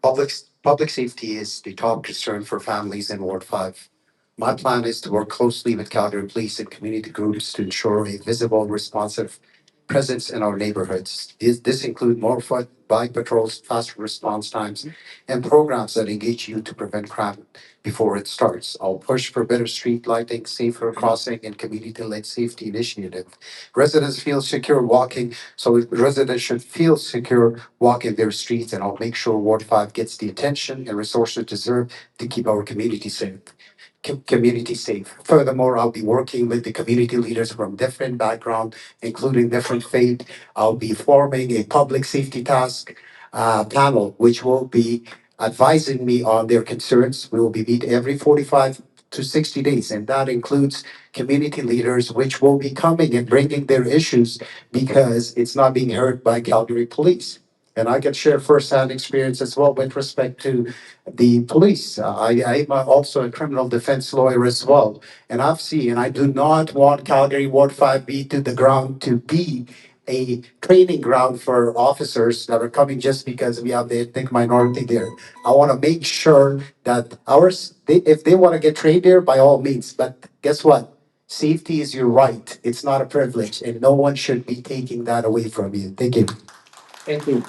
Public safety is the top concern for families in Ward 5. My plan is to work closely with Calgary Police and community groups to ensure a visible, responsive presence in our neighborhoods. This includes more bike patrols, faster response times, and programs that engage youth to prevent crime before it starts. I'll push for better street lighting, safer crossing, and community-led safety initiative. Residents feel secure walking, so residents should feel secure walking their streets, and I'll make sure Ward 5 gets the attention and resources deserved to keep our community safe. community safe. Furthermore, I'll be working with the community leaders from different backgrounds, including different faith. I'll be forming a public safety task panel, which will be advising me on their concerns. We will be meet every 45 to 60 days, and that includes community leaders, which will be coming and bringing their issues because it's not being heard by Calgary police. And I can share firsthand experience as well with respect to the police. I'm also a criminal defense lawyer as well. And I've seen, and I do not want Calgary Ward 5B to the ground to be a training ground for officers that are coming just because we have the ethnic minority there. I want to make sure that if they want to get trained there, by all means. But guess what? Safety is your right. It's not a privilege, and no one should be taking that away from you. Thank you. Thank you.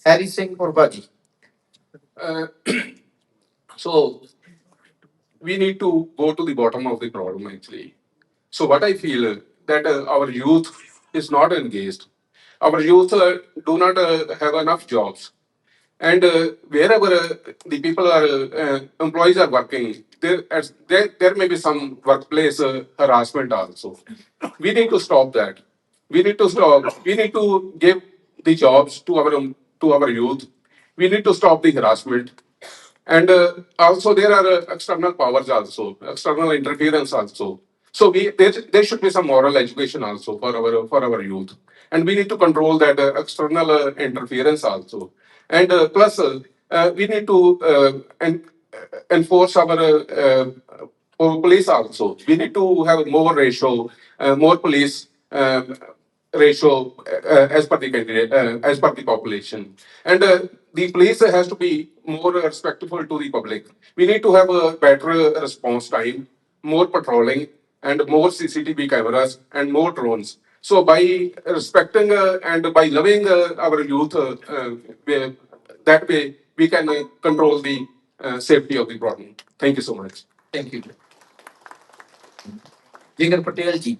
Harry Singh Purba ji. Uh, so we need to go to the bottom of the problem actually. So what I feel that our youth is not engaged. Our youth do not have enough jobs. And wherever the people are, employees are working, there may be some workplace harassment also. We need to stop that. We need to stop. We need to give the jobs to our youth. We need to stop the harassment. And also there are external powers also, external interference also. So there should be some moral education also for our youth, and we need to control that external interference also. And plus, we need to enforce our police also. We need to have more ratio, more police. Ratio as per the candidate, as per the population. And the police has to be more respectful to the public. We need to have a better response time, more patrolling, and more CCTV cameras and more drones. So by respecting and by loving our youth, that way we can control the safety of the problem. Thank you so much. Thank you. Jigar Patel ji,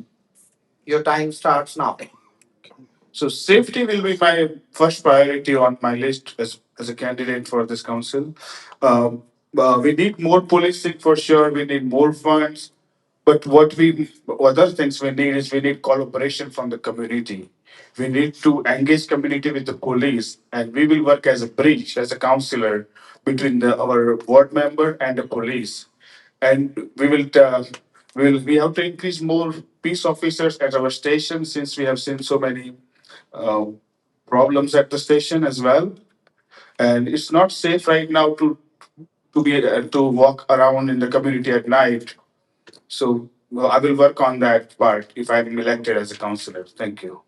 your time starts now. So safety will be my first priority on my list as a candidate for this council. We need more policing for sure. We need more funds. But other things we need is we need collaboration from the community. We need to engage community with the police, and we will work as a bridge, as a counselor between our ward member and the police. And we have to increase more peace officers at our station since we have seen so many uh, problems at the station as well. And it's not safe right now to walk around in the community at night. So I will work on that part if I'm elected as a councillor. Thank you.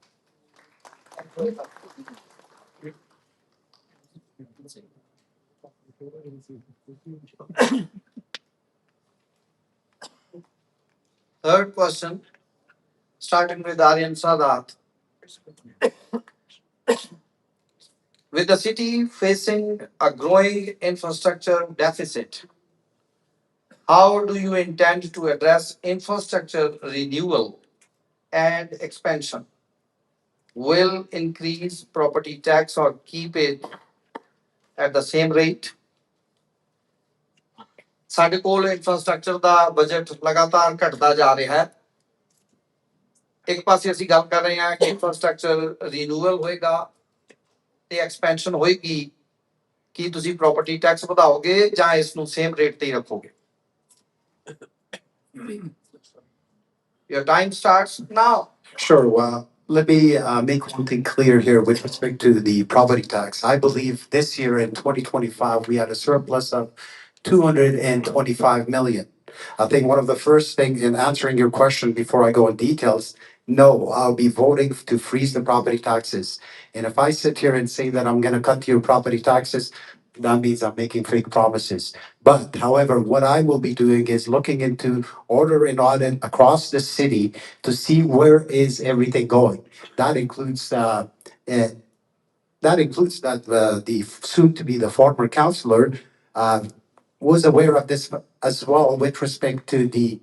Third question, starting with Aryan Sadat. With the city facing a growing infrastructure deficit, how do you intend to address infrastructure renewal and expansion? Will increase property tax or keep it at the same rate? ਸਾਡੇ ਕੋਲ infrastructure ਦਾ budget ਲਗਾਤਾਰ ਘਟਦਾ ਜਾ ਰਿਹਾ ਹੈ। ਇੱਕ ਪਾਸੇ ਅਸੀਂ ਗੱਲ ਕਰ ਰਹੇ ਹਾਂ ਕਿ ਇਨਫਰਾਸਟ੍ਰਕਚਰ ਰੀਨਿਊਅਲ ਹੋਏਗਾ ਤੇ ਐਕਸਪੈਂਸ਼ਨ ਹੋਏਗੀ। ਕੀ ਤੁਸੀਂ ਪ੍ਰਾਪਰਟੀ ਟੈਕਸ ਵਧਾਓਗੇ ਜਾਂ ਇਸ ਨੂੰ ਸੇਮ ਰੇਟ ਤੇ ਹੀ ਰੱਖੋਗੇ? Your time starts now. Sure. Well, let me make one thing clear here with respect to the property tax. I believe this year in 2025, we had a surplus of 225 million. I think one of the first things in answering your question before I go in details, no, I'll be voting to freeze the property taxes. And if I sit here and say that I'm going to cut your property taxes, that means I'm making fake promises. But however, what I will be doing is looking into order and audit across the city to see where is everything going. That includes uh, the soon to be the former councillor uh, was aware of this as well with respect to the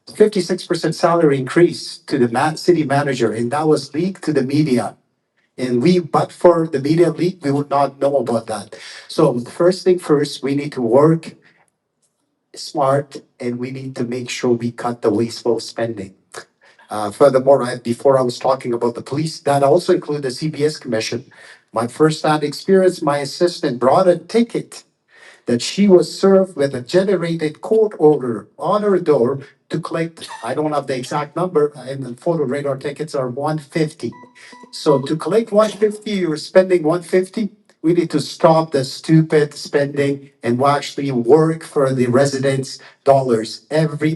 56% salary increase to the city manager, and that was leaked to the media. But for the media leak, we would not know about that. So the first thing first, we need to work smart and we need to make sure we cut the wasteful spending. Furthermore, before I was talking about the police, that also included the CBS commission. My first-hand experience, my assistant brought a ticket that she was served with a generated court order on her door to collect, I don't have the exact number, and the photo radar tickets are 150. So to collect 150, you're spending 150. We need to stop the stupid spending and we'll actually work for the residents' dollars. Every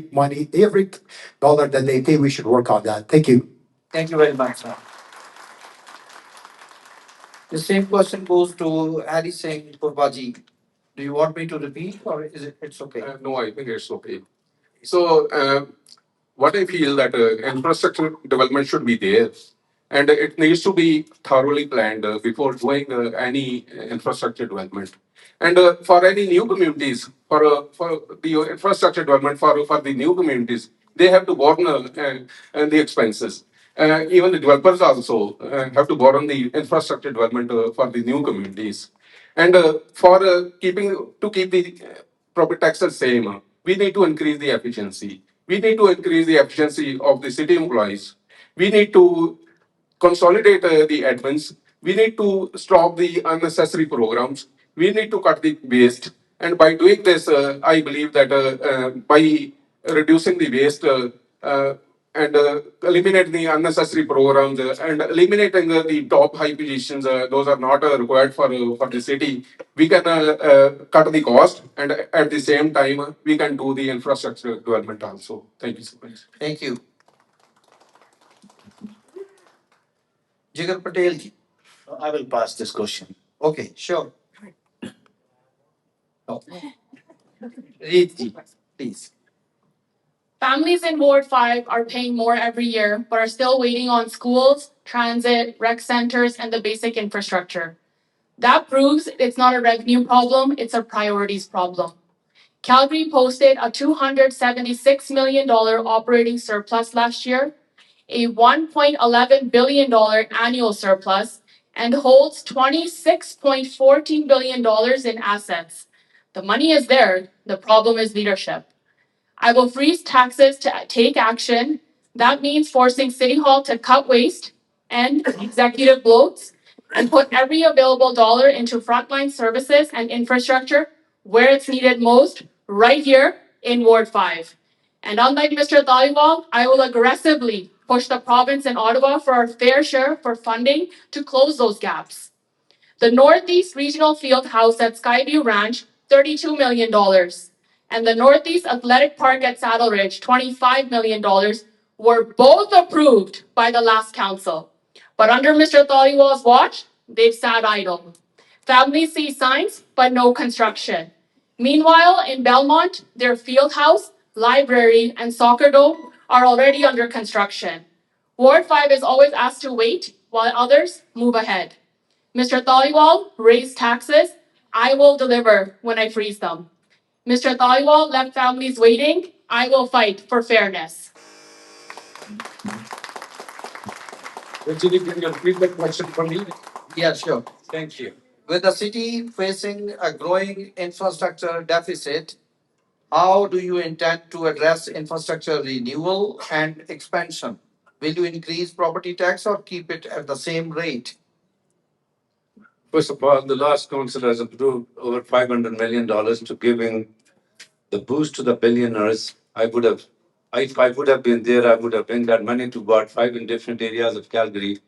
dollar that they pay, we should work on that. Thank you. Thank you very much, sir. The same question goes to Harry Singh Purbaji. Do you want me to repeat or is it's okay? No, I think it's okay. So, what I feel that infrastructure development should be there, and it needs to be thoroughly planned before doing any infrastructure development. And for any new communities, for the infrastructure development for the new communities, they have to borrow the expenses. Even the developers also have to borrow the infrastructure development for the new communities. And for keep the property taxes same, we need to increase the efficiency. We need to increase the efficiency of the city employees. We need to consolidate the admins. We need to stop the unnecessary programs. We need to cut the waste. And by doing this, I believe that by reducing the waste and eliminate the unnecessary programs and eliminating the top high positions, those are not required for the city. We can cut the cost and at the same time we can do the infrastructure development also. Thank you so much. Thank you. Jigar Patel ji. I will pass this question. Okay, sure. No. Reet ji, please. Families in Ward 5 are paying more every year, but are still waiting on schools, transit, rec centers, and the basic infrastructure. That proves it's not a revenue problem, it's a priorities problem. Calgary posted a $276 million operating surplus last year, a $1.11 billion annual surplus, and holds $26.14 billion in assets. The money is there, the problem is leadership. I will freeze taxes to take action. That means forcing City Hall to cut waste, end executive bloats, and put every available dollar into frontline services and infrastructure where it's needed most, right here in Ward 5. And unlike Mr. Dhaliwal, I will aggressively push the province and Ottawa for our fair share for funding to close those gaps. The Northeast Regional Field House at Skyview Ranch, $32 million. And the Northeast Athletic Park at Saddle Ridge, $25 million, were both approved by the last council. But under Mr. Dhaliwal's watch, they've sat idle. Families see signs, but no construction. Meanwhile, in Belmont, their field house, library, and soccer dome are already under construction. Ward 5 is always asked to wait while others move ahead. Mr. Dhaliwal, raise taxes. I will deliver when I freeze them. Mr. Dhaliwal left families waiting. I will fight for fairness. Rishi, can you repeat the question for me? Yeah, sure. Thank you. With the city facing a growing infrastructure deficit, how do you intend to address infrastructure renewal and expansion? Will you increase property tax or keep it at the same rate? First of all, the last council has approved over $500 million to giving the boost to the billionaires. If I would have been there, I would have bring that money to Ward 5 in different areas of Calgary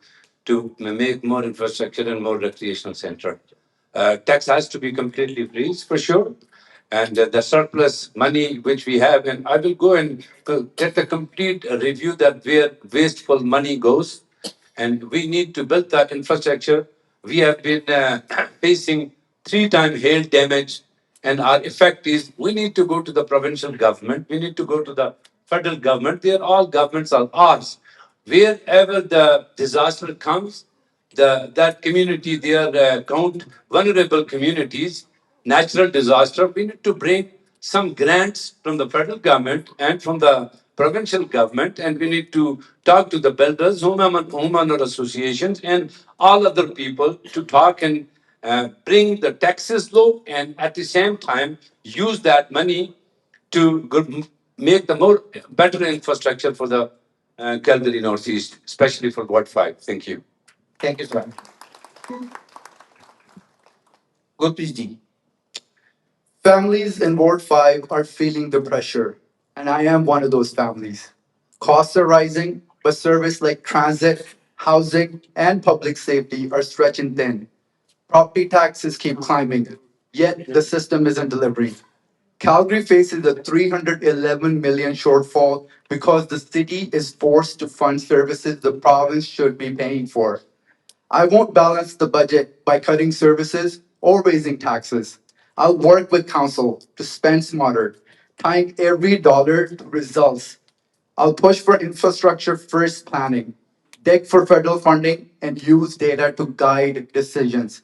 to make more infrastructure and more recreational center. Tax has to be completely free, for sure. And the surplus money which we have, and I will go and get a complete review that where wasteful money goes. And we need to build that infrastructure. We have been facing 3-time hail damage, and our effect is we need to go to the provincial government, we need to go to the federal government. They are all governments are ours. Wherever the disaster comes, that community, they are count vulnerable communities, natural disaster. We need to bring some grants from the federal government and from the provincial government, and we need to talk to the builders, homeowner associations, and all other people to talk and bring the taxes low, and at the same time use that money to make the more better infrastructure for the Calgary Northeast, especially for Ward 5. Thank you. Thank you, sir. Gurpreet ji. Families in Ward 5 are feeling the pressure, and I am one of those families. Costs are rising, but service like transit, housing, and public safety are stretching thin. Property taxes keep climbing, yet the system isn't delivering. Calgary faces a 311 million shortfall because the city is forced to fund services the province should be paying for. I won't balance the budget by cutting services or raising taxes. I'll work with council to spend smarter, tying every dollar to results. I'll push for infrastructure first planning, dig for federal funding, and use data to guide decisions.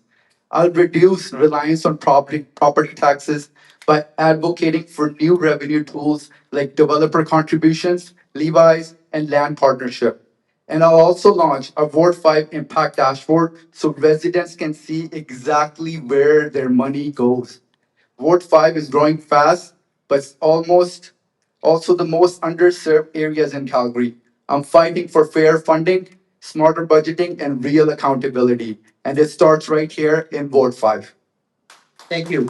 I'll reduce reliance on property taxes by advocating for new revenue tools like developer contributions, levies, and land partnership. And I'll also launch a Ward 5 impact dashboard so residents can see exactly where their money goes. Ward 5 is growing fast, but it's almost also the most underserved areas in Calgary. I'm fighting for fair funding, smarter budgeting, and real accountability. And it starts right here in Ward 5. Thank you.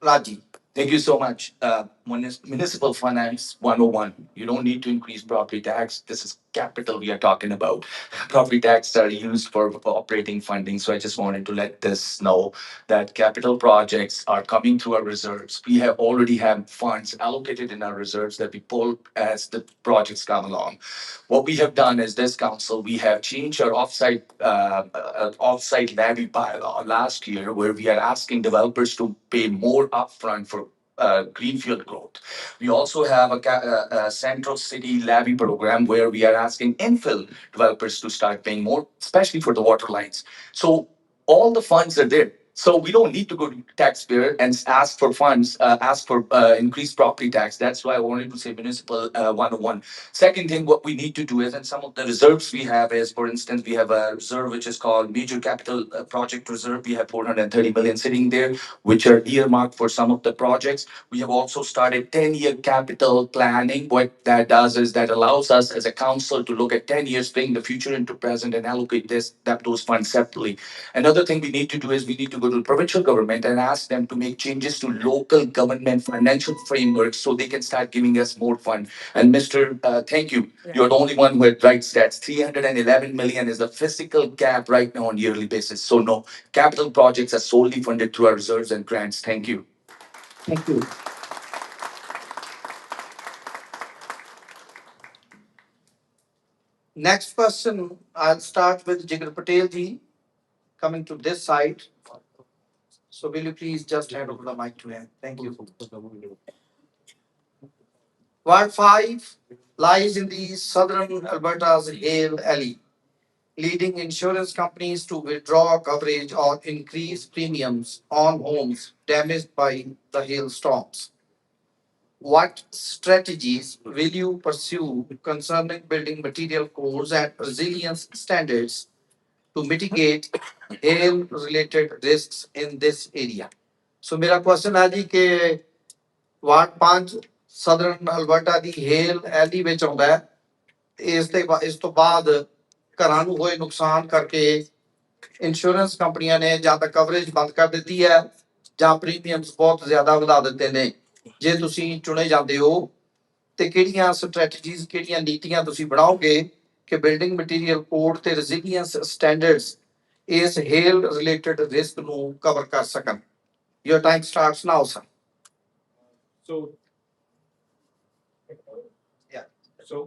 Raji. Thank you so much. Municipal Finance 101. You don't need to increase property tax. This is capital we are talking about. Property tax are used for operating funding. So I just wanted to let this know that capital projects are coming through our reserves. We have already have funds allocated in our reserves that we pull as the projects come along. What we have done as this council, we have changed our offsite levy bylaw last year, where we are asking developers to pay more upfront for greenfield growth. We also have a central city levy program where we are asking infill developers to start paying more, especially for the water lines. So all the funds are there. So we don't need to go to taxpayer and ask for funds, ask for increased property tax. That's why I wanted to say municipal 101. Second thing, what we need to do is, and some of the reserves we have is, for instance, we have a reserve which is called Major Capital Project Reserve. We have 430 million sitting there, which are earmarked for some of the projects. We have also started 10-year capital planning. What that does is that allows us as a council to look at 10 years, bring the future into present and allocate those funds separately. Another thing we need to do is we need to go to the provincial government and ask them to make changes to local government financial frameworks so they can start giving us more funds. And Mr. Thank you. You're the only one who had right stats. 311 million is the physical gap right now on yearly basis. So no, capital projects are solely funded through our reserves and grants. Thank you. Thank you. Next question, I'll start with Jigar Patel ji, coming to this side. So will you please just hand over the mic to him? Thank you. Ward 5 lies in the southern Alberta's Hale Alley, leading insurance companies to withdraw coverage or increase premiums on homes damaged by the hailstorms. What strategies will you pursue concerning building material codes and resilience standards to mitigate hail related risks in this area? So मेरा question है जी कि ward 5 southern Alberta ਦੀ ਹੇਲ ally ਵਿੱਚ ਆਉਂਦਾ ਹੈ। ਇਸ ਤੋਂ ਬਾਅਦ ਘਰਾਂ ਨੂੰ ਹੋਏ ਨੁਕਸਾਨ ਕਰਕੇ ਇੰਸ਼ੋਰੈਂਸ ਕੰਪਨੀਆਂ ਨੇ ਜਾਂ ਤਾਂ ਕਵਰੇਜ ਬੰਦ ਕਰ ਦਿੱਤੀ ਹੈ ਜਾਂ ਪ੍ਰੀਮੀਅਮਸ ਬਹੁਤ ਜ਼ਿਆਦਾ ਵਧਾ ਦਿੱਤੇ ਨੇ। ਜੇ ਤੁਸੀਂ ਚੁਣੇ ਜਾਂਦੇ ਹੋ ਤੇ ਕਿਹੜੀਆਂ ਸਟ੍ਰੈਟਜੀਜ਼ ਕਿਹੜੀਆਂ ਨੀਤੀਆਂ ਤੁਸੀਂ ਬਣਾਓਗੇ ਕਿ ਬਿਲਡਿੰਗ ਮਟੀਰੀਅਲ ਕੋਡ ਤੇ ਰੈਜ਼ਿਲੀਅੰਸ ਸਟੈਂਡਰਡਸ ਇਸ ਹੇਲ ਰਿਲੇਟਡ ਰਿਸਕ ਨੂੰ ਕਵਰ ਕਰ ਸਕਣ? Your time starts now, sir. So, Yeah. so,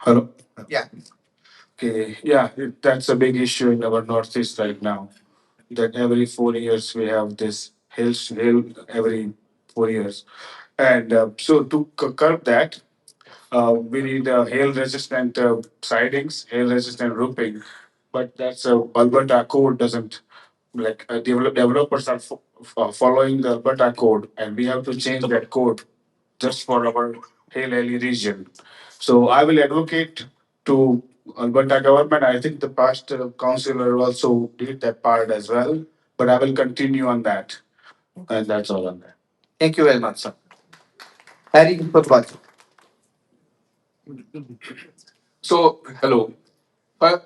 hello. Yeah. Okay, yeah, that's a big issue in our Northeast right now. That every 4 years we have this hail every 4 years, and so to curb that, we need hail resistant sidings, hail resistant roofing, but that's Alberta code doesn't developers are following the Alberta code, and we have to change that code just for our Hill Valley region. So I will advocate to Alberta government. I think the past councillor also did that part as well, but I will continue on that, and that's all on that. Thank you very much, sir. Harry Purba. So, hello.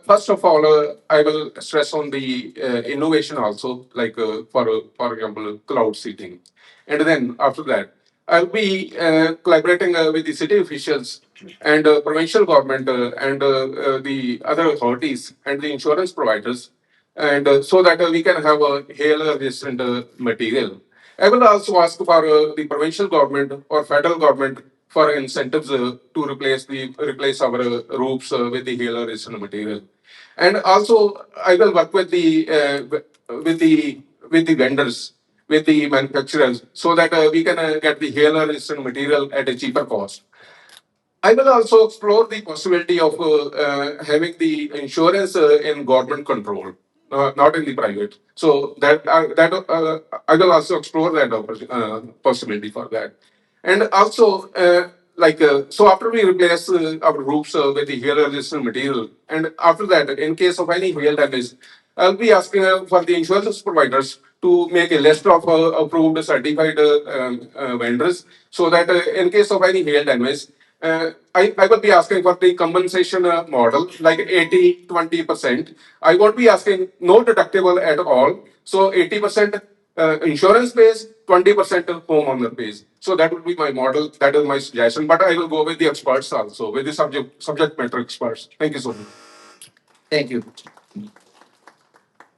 First of all, I will stress on the innovation also, like for example, cloud seeding, and then after that, I'll be collaborating with the city officials and provincial government and the other authorities and the insurance providers, and so that we can have a hail-resistant material. I will also ask for the provincial government or federal government for incentives to replace our roofs with the hail-resistant material, and also I will work with the vendors, with the manufacturers, so that we can get the hail-resistant material at a cheaper cost. I will also explore the possibility of having the insurance in government control, not in the private. So that I will also explore that possibility for that. And also, so after we replace our roofs with the hail resistant material, and after that, in case of any hail damage, I'll be asking for the insurance providers to make a list of approved certified vendors, so that in case of any hail damage, I will be asking for the compensation model, like 80-20%. I won't be asking no deductible at all. So 80% insurance pays, 20% homeowner pays. So that would be my model. That is my suggestion. But I will go with the experts also, with the subject matter experts. Thank you so much. Thank you.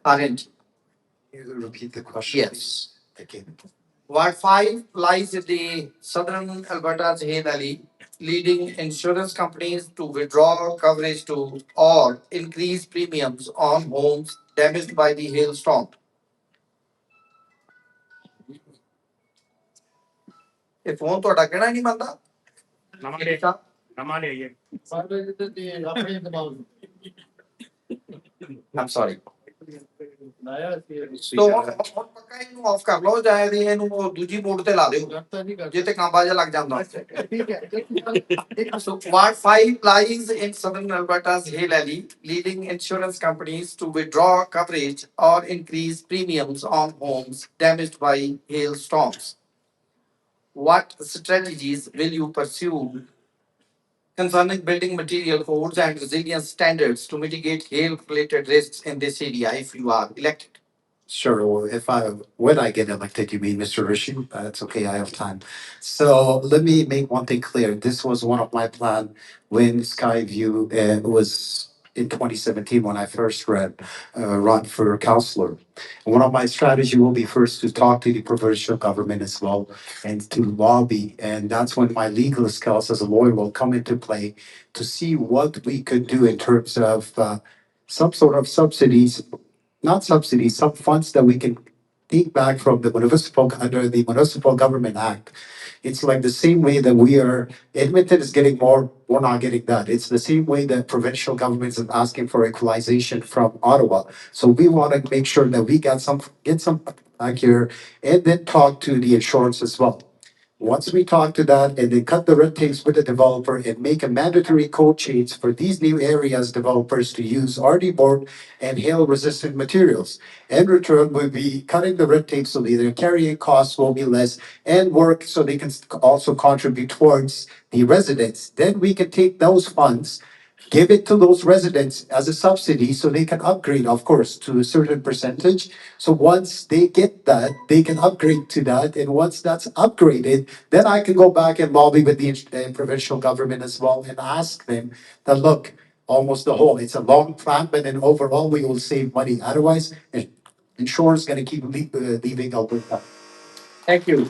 Aryan. Can you repeat the question? Yes. Please? Thank you. Ward 5 lies in the southern Alberta's Hay Valley, leading insurance companies to withdraw coverage to or increase premiums on homes damaged by the hailstorm. ਇਹ phone ਤੁਹਾਡਾ ਕਿਹੜਾ ਨਹੀਂ ਮੰਨਦਾ ਨਵਾਂ ਲਿਆਈਏ I'm sorry. So ਹੁਣ ਪੱਕਾ ਇਹਨੂੰ ਆਫ ਕਰ ਲਓ ਜਾਂ ਇਹਨੂੰ ਦੂਜੀ ਮੋਡ ਤੇ ਲਾ ਦਿਓ ਜੇ ਤੇ ਕਾਂਬਾ ਜਿਹਾ ਲੱਗ ਜਾਂਦਾ So Ward 5 lies in southern Alberta's Hay Valley, leading insurance companies to withdraw coverage or increase premiums on homes damaged by hailstorms. What strategies will you pursue concerning building material codes and resilience standards to mitigate hail-related risks in this area if you are elected? Sure. Well, when I get elected, you mean Mr. Rishi? That's okay. I have time. So let me make one thing clear. This was one of my plan when Skyview was in 2017 when I first run for councillor. One of my strategy will be first to talk to the provincial government as well and to lobby, and that's when my legal skills as a lawyer will come into play to see what we could do in terms of some sort of subsidies, not subsidies, some funds that we can take back from the municipal under the Municipal Government Act. It's like the same way that we are, Edmonton is getting more, we're not getting that. It's the same way that provincial governments are asking for equalization from Ottawa. So we want to make sure that we get some back here and then talk to the insurance as well. Once we talk to that and then cut the red tapes with the developer and make a mandatory code change for these new areas developers to use RD board and hail resistant materials. In return, we'll be cutting the red tape so their carrying costs will be less and work so they can also contribute towards the residents. Then we can take those funds, give it to those residents as a subsidy so they can upgrade, of course, to a certain percentage. So once they get that, they can upgrade to that. And once that's upgraded, then I can go back and lobby with the provincial government as well and ask them that, look, almost the whole, it's a long plan, but then overall we will save money. Otherwise, insurance is going to keep leaving Alberta. Thank you.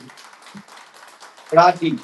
Raji.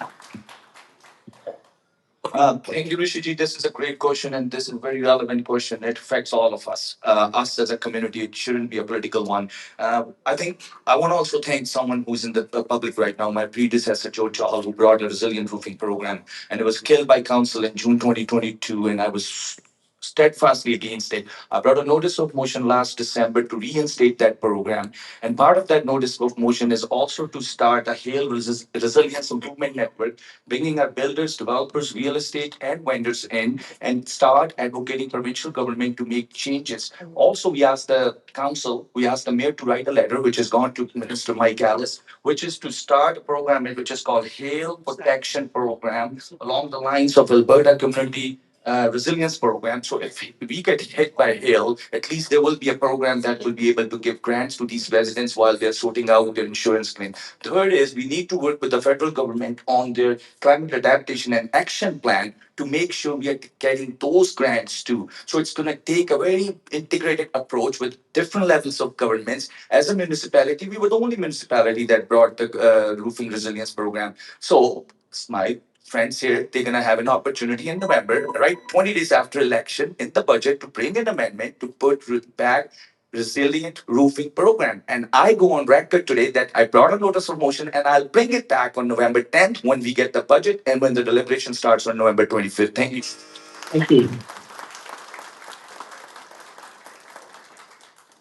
Thank you, Rishi. This is a great question, and this is a very relevant question. It affects all of us. Us as a community, it shouldn't be a political one. I think I want to also thank someone who's in the public right now, my predecessor, Joe Chahal, who brought a resilient roofing program, and it was killed by council in June 2022, and I was steadfastly against it. I brought a notice of motion last December to reinstate that program. And part of that notice of motion is also to start a Hail Resilience Improvement Network, bringing our builders, developers, real estate, and vendors in and start advocating provincial government to make changes. Also, we asked the council, we asked the mayor to write a letter, which has gone to Minister Mike Alice, which is to start a program which is called Hail Protection Program along the lines of Alberta Community resilience program. So if we get hit by hail, at least there will be a program that will be able to give grants to these residents while they're sorting out their insurance claim. Third is we need to work with the federal government on their climate adaptation and action plan to make sure we are getting those grants too. So it's going to take a very integrated approach with different levels of governments. As a municipality, we were the only municipality that brought the roofing resilience program. So my friends here, they're going to have an opportunity in November, right? 20 days after election in the budget to bring an amendment to put back resilient roofing program. And I go on record today that I brought a notice of motion and I'll bring it back on November 10th when we get the budget and when the deliberation starts on November 25th. Thank you. Thank you.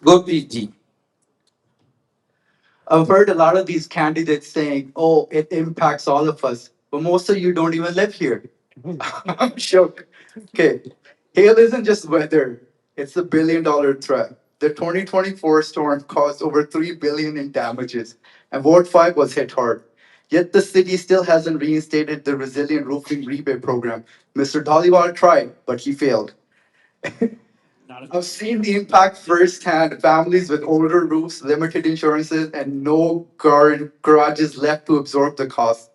Gurpreet ji. I've heard a lot of these candidates saying, oh, it impacts all of us. But most of you don't even live here. I'm shook. Okay. Hail isn't just weather, it's a $1 billion threat. The 2024 storm caused over 3 billion in damages, and Ward 5 was hit hard. Yet the city still hasn't reinstated the resilient roofing rebate program. Mr. Dhaliwal tried, but he failed. I've seen the impact firsthand. Families with older roofs, limited insurances, and no garages left to absorb the cost.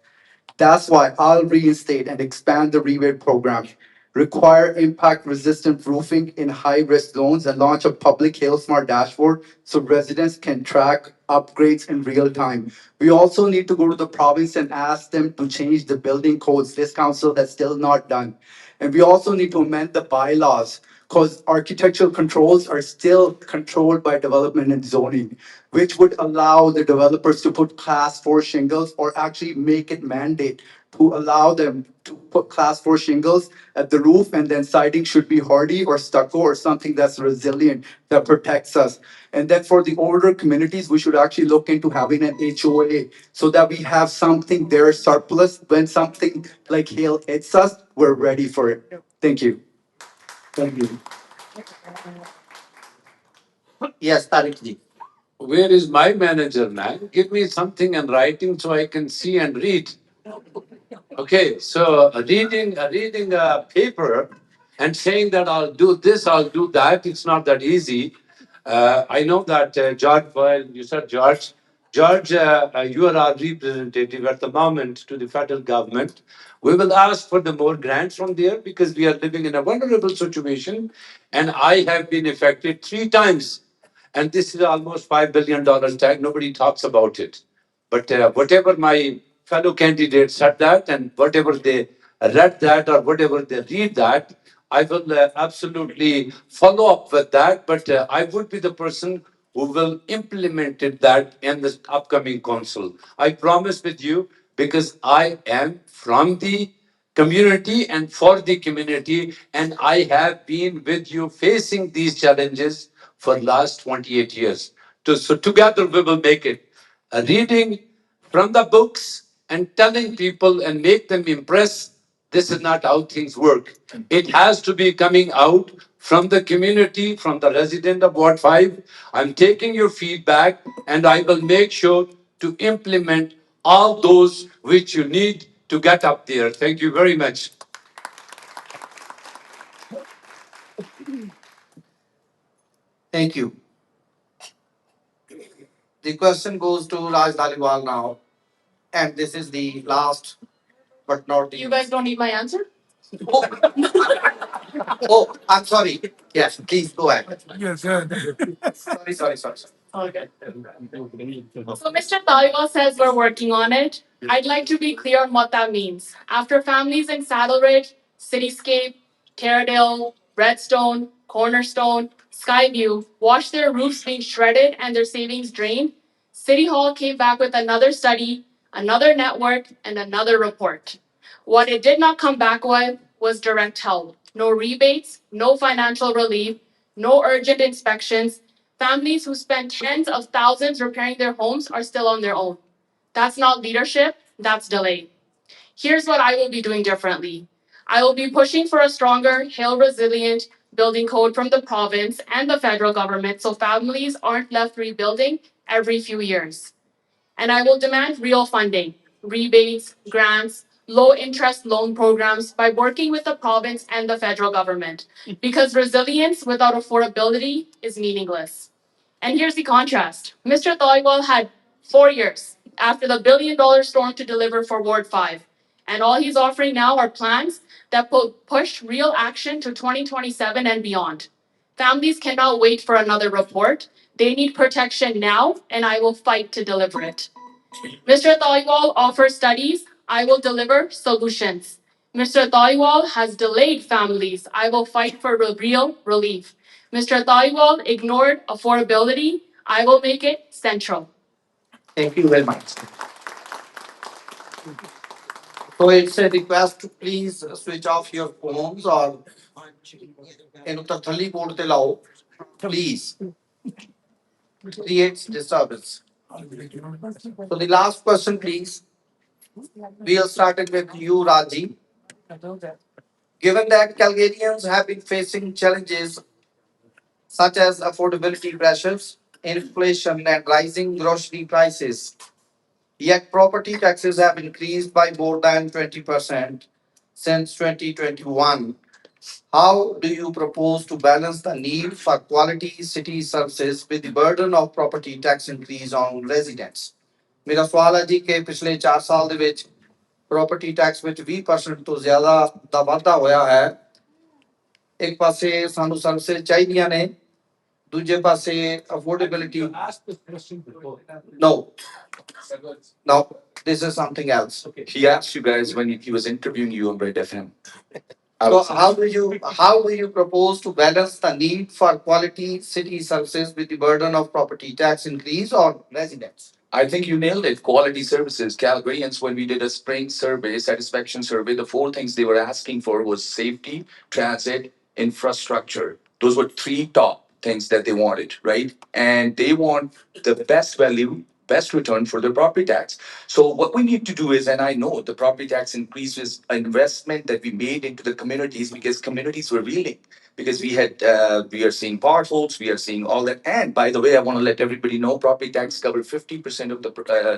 That's why I'll reinstate and expand the rebate program, require impact resistant roofing in high risk zones, and launch a public Hail Smart dashboard so residents can track upgrades in real time. We also need to go to the province and ask them to change the building codes. This council has still not done. And we also need to amend the bylaws because architectural controls are still controlled by development and zoning, which would allow the developers to put class 4 shingles or actually make it mandate to allow them to put class 4 shingles at the roof, and then siding should be hardy or stucco or something that's resilient that protects us. And then for the older communities, we should actually look into having an HOA so that we have something there surplus when something like hail hits us, we're ready for it. Thank you. Thank you. Yes, Tariq ji. Where is my manager, man? Give me something in writing so I can see and read. Okay, so reading a paper and saying that I'll do this, I'll do that, it's not that easy. I know that George, well, you said George. George, you are our representative at the moment to the federal government. We will ask for the more grants from there because we are living in a vulnerable situation, and I have been affected 3 times. And this is almost $5 billion tag. Nobody talks about it. But whatever my fellow candidates said that, and whatever they read that, or whatever they read that, I will absolutely follow up with that. But I would be the person who will implement it that in the upcoming council. I promise with you because I am from the community and for the community, and I have been with you facing these challenges for last 28 years. So together we will make it. Reading from the books and telling people and make them impress, this is not how things work. It has to be coming out from the community, from the resident of Ward 5. I'm taking your feedback and I will make sure to implement all those which you need to get up there. Thank you very much. Thank you. The question goes to Raj Dhaliwal now, and this is the last but not the. You guys don't need my answer? Oh, I'm sorry. Yes, please go ahead. Sorry. Okay. So Mr. Tariq says we're working on it. I'd like to be clear on what that means. After families in Saddle Ridge, Cityscape, Taradale, Redstone, Cornerstone, Skyview watched their roofs being shredded and their savings drained, City Hall came back with another study, another network, and another report. What it did not come back with was direct help. no rebates, no financial relief, no urgent inspections. Families who spend tens of thousands repairing their homes are still on their own. That's not leadership, that's delay. Here's what I will be doing differently. I will be pushing for a stronger, hail resilient building code from the province and the federal government so families aren't left rebuilding every few years. And I will demand real funding, rebates, grants, low interest loan programs by working with the province and the federal government. Because resilience without affordability is meaningless. And here's the contrast. Mr. Dhaliwal had 4 years after the $1 billion storm to deliver for Ward 5. And all he's offering now are plans that push real action to 2027 and beyond. Families cannot wait for another report. They need protection now, and I will fight to deliver it. Mr. Dhaliwal offers studies. I will deliver solutions. Mr. Dhaliwal has delayed families. I will fight for real relief. Mr. Dhaliwal ignored affordability. I will make it central. Thank you very much. So it's a request to please switch off your phones or in Thali board te lao. Please. Creates disturbance. So the last question, please. We'll start it with you, Raji. Given that Calgarians have been facing challenges such as affordability pressures, inflation, and rising grocery prices, yet property taxes have increased by more than 20% since 2021. How do you propose to balance the need for quality city services with the burden of property tax increase on residents? ਮੇਰਾ ਸਵਾਲ ਹੈ ਜੀ ਕਿ ਪਿਛਲੇ 4 ਸਾਲ ਦੇ ਵਿੱਚ property tax ਵਿੱਚ 20% ਤੋਂ ਜ਼ਿਆਦਾ ਦਾ ਵਾਧਾ ਹੋਇਆ ਹੈ। ਇੱਕ ਪਾਸੇ ਸਾਨੂੰ ਸਰਵਿਸਿਜ਼ ਚਾਹੀਦੀਆਂ ਨੇ, ਦੂਜੇ ਪਾਸੇ affordability no no this is something else. He asked you guys when he was interviewing you on Red FM. So how do you propose to balance the need for quality city services with the burden of property tax increase on residents? I think you nailed it. Quality services. Calgarians, when we did a spring survey, satisfaction survey, the 4 things they were asking for was safety, transit, infrastructure. Those were 3 top things that they wanted, right? And they want the best value, best return for their property tax. So what we need to do is, and I know the property tax increase is an investment that we made into the communities because communities were reeling. Because we are seeing potholes, we are seeing all that. And by the way, I want to let everybody know property tax covered 50% of the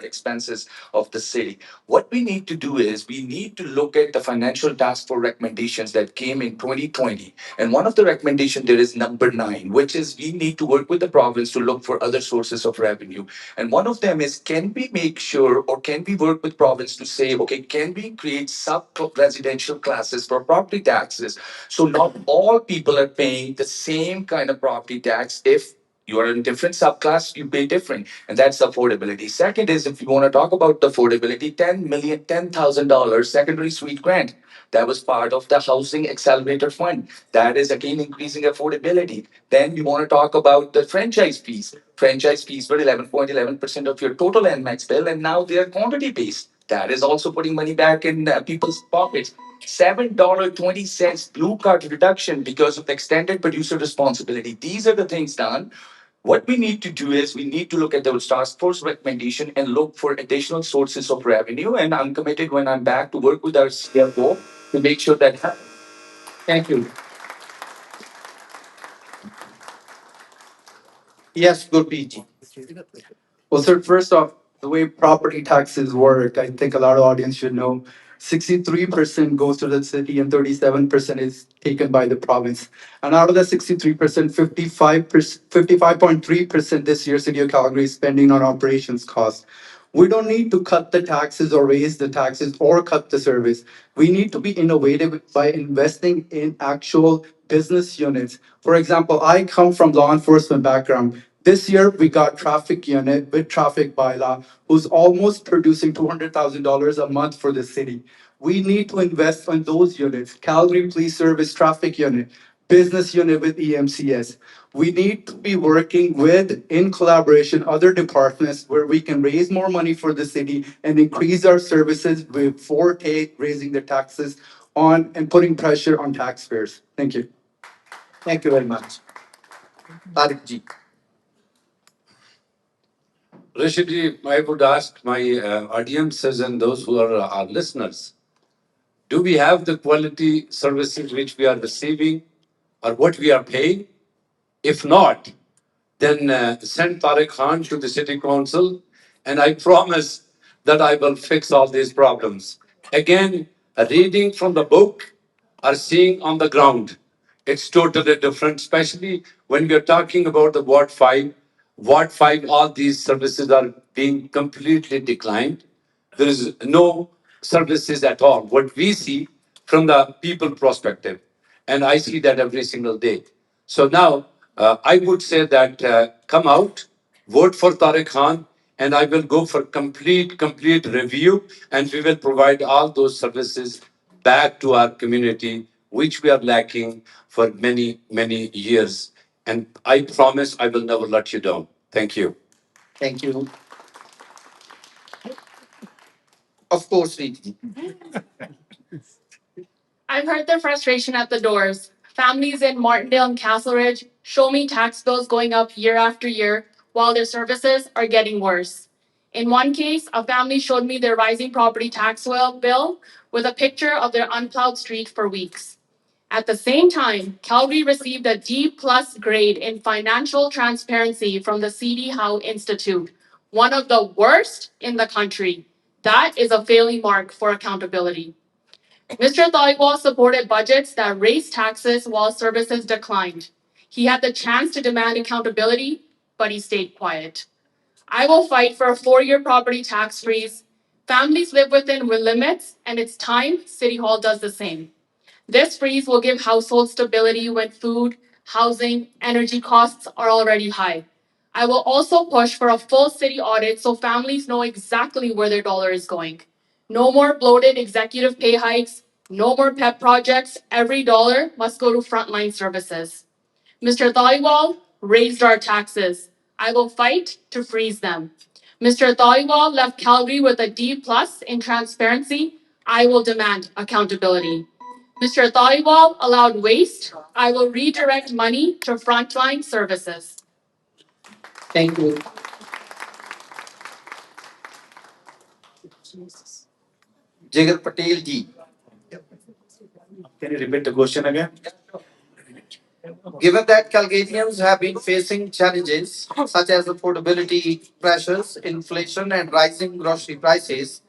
expenses of the city. What we need to do is we need to look at the financial task force recommendations that came in 2020. And one of the recommendations there is number 9, which is we need to work with the province to look for other sources of revenue. And one of them is, can we make sure or can we work with province to say, okay, can we create sub-residential classes for property taxes? So not all people are paying the same kind of property tax. If you are in different subclass, you pay different. And that's affordability. Second is, if you want to talk about the affordability, $10,000 secondary suite grant. That was part of the Housing Accelerator Fund. That is again increasing affordability. Then you want to talk about the franchise fees. Franchise fees were 11.11% of your total NMAX bill, and now they are quantity based. That is also putting money back in people's pockets. $7.20 blue card reduction because of the extended producer responsibility. These are the things done. What we need to do is we need to look at those task force recommendation and look for additional sources of revenue. And I'm committed when I'm back to work with our CFO to make sure that happens. Thank you. Yes, Gurpreet. Well, sir, first off, the way property taxes work, I think a lot of audience should know 63% goes to the city and 37% is taken by the province. And out of that 63%, 55.3% this year, City of Calgary is spending on operations costs. We don't need to cut the taxes or raise the taxes or cut the service. We need to be innovative by investing in actual business units. For example, I come from law enforcement background. This year, we got traffic unit with traffic bylaw, who's almost producing $200,000 a month for the city. We need to invest in those units. Calgary Police Service traffic unit, business unit with EMCS. We need to be working with, in collaboration, other departments where we can raise more money for the city and increase our services before raising the taxes on and putting pressure on taxpayers. Thank you. Thank you very much. Tariq ji. Rishi, I would ask my audiences and those who are our listeners, do we have the quality services which we are receiving or what we are paying? If not, then send Tariq Khan to the city council, and I promise that I will fix all these problems. Again, reading from the book or seeing on the ground, it's totally different, especially when we are talking about the Ward 5. Ward 5, all these services are being completely declined. There is no services at all. What we see from the people perspective, and I see that every single day. So now I would say that come out, vote for Tariq Khan, and I will go for complete review, and we will provide all those services back to our community, which we are lacking for many years. And I promise I will never let you down. Thank you. Thank you. Of course, Reet ji. I've heard the frustration at the doors. Families in Martindale and Castleridge show me tax bills going up year after year while their services are getting worse. In one case, a family showed me their rising property tax bill with a picture of their unplowed street for weeks. At the same time, Calgary received a D plus grade in financial transparency from the C.D. Howe Institute, one of the worst in the country. That is a failing mark for accountability. Mr. Dhaliwal supported budgets that raised taxes while services declined. He had the chance to demand accountability, but he stayed quiet. I will fight for a 4-year property tax freeze. Families live within limits, and it's time City Hall does the same. This freeze will give households stability when food, housing, energy costs are already high. I will also push for a full city audit so families know exactly where their dollar is going. No more bloated executive pay hikes, no more pet projects. Every dollar must go to frontline services. Mr. Dhaliwal raised our taxes. I will fight to freeze them. Mr. Dhaliwal left Calgary with a D plus in transparency. I will demand accountability. Mr. Dhaliwal allowed waste. I will redirect money to frontline services. Thank you. Jigar Patel ji. Can you repeat the question again? Given that Calgarians have been facing challenges such as affordability pressures, inflation, and rising grocery prices,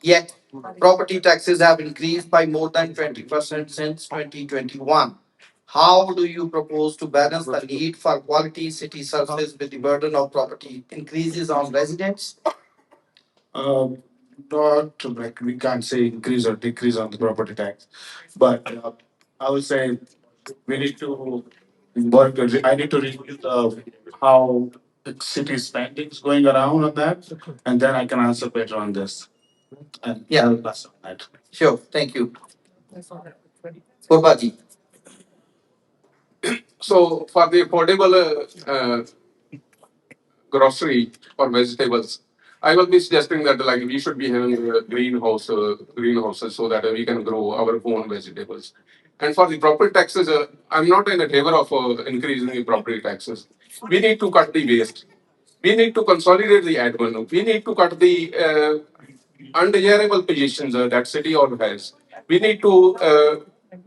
yet property taxes have increased by more than 20% since 2021. How do you propose to balance the need for quality city services with the burden of property increases on residents? Um, Not like we can't say increase or decrease on the property tax, but I would say we need to work. I need to review how the city spending is going around on that, and then I can answer better on this. And Yeah. I'll pass on that. Sure, thank you. Purba ji. So for the affordable grocery or vegetables, I will be suggesting that like we should be having greenhouses so that we can grow our own vegetables. And for the property taxes, I'm not in favor of increasing the property taxes. We need to cut the waste. We need to consolidate the admin. We need to cut the undesirable positions that city hall has. We need to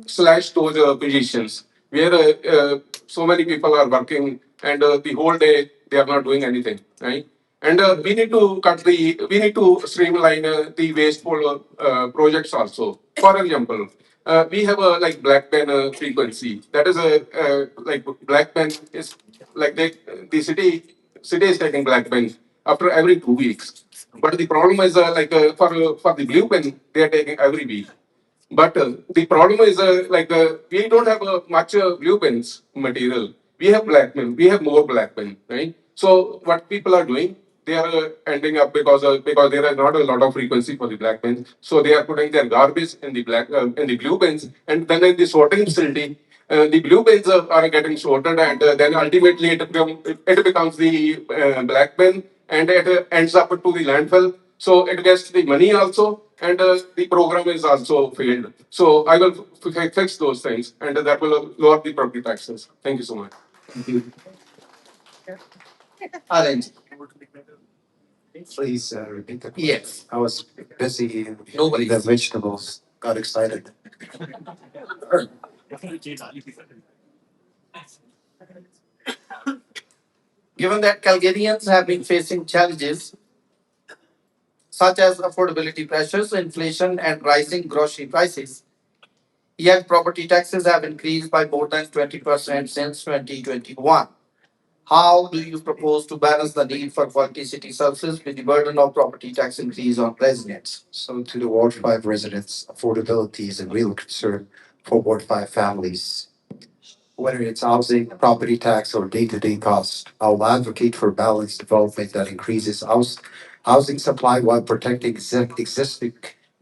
slash those positions where so many people are working and the whole day they are not doing anything, right? And we need to streamline the wasteful projects also. For example, we have a like black pen frequency. That is a like black pen is like the city is taking black pen after every 2 weeks. But the problem is for the blue pen they are taking every week. But the problem is we don't have much blue pens material. We have black pen. We have more black pen, right? So what people are doing, they are ending up because there is not a lot of frequency for the black pens. So they are putting their garbage in the in the blue pens, and then in the sorting facility, the blue pens are getting sorted, and then ultimately it becomes the black pen, and it ends up to the landfill. So it gets the money also, and the program is also failed. So I will fix those things, and that will lower the property taxes. Thank you so much. Thank you. Aryan. Please repeat the question. Yes. I was busy No eating the worries. vegetables. Got excited. Given that Calgarians have been facing challenges such as affordability pressures, inflation, and rising grocery prices, yet property taxes have increased by more than 20% since 2021. How do you propose to balance the need for quality city services with the burden of property tax increase on residents? So to the Ward 5 residents, affordability is a real concern for Ward 5 families. Whether it's housing, property tax, or day-to-day costs, I'll advocate for balanced development that increases housing supply while protecting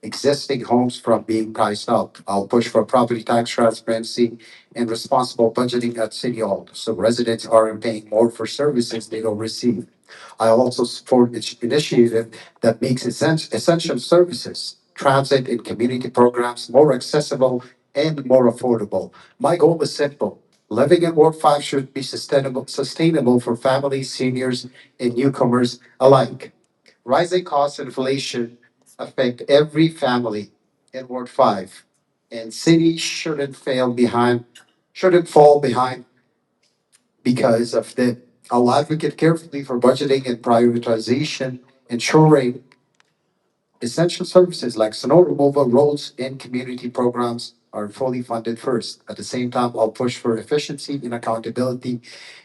existing homes from being priced out. I'll push for property tax transparency and responsible budgeting at City Hall, so residents aren't paying more for services they don't receive. I also support each initiative that makes essential services, transit and community programs more accessible and more affordable. My goal is simple. Living in Ward 5 should be sustainable for families, seniors, and newcomers alike. Rising costs and inflation affect every family in Ward 5, and cities shouldn't fall behind because of the. I'll advocate carefully for budgeting and prioritization, ensuring essential services like snow removal, roads, and community programs are fully funded first. At the same time, I'll push for efficiency and accountability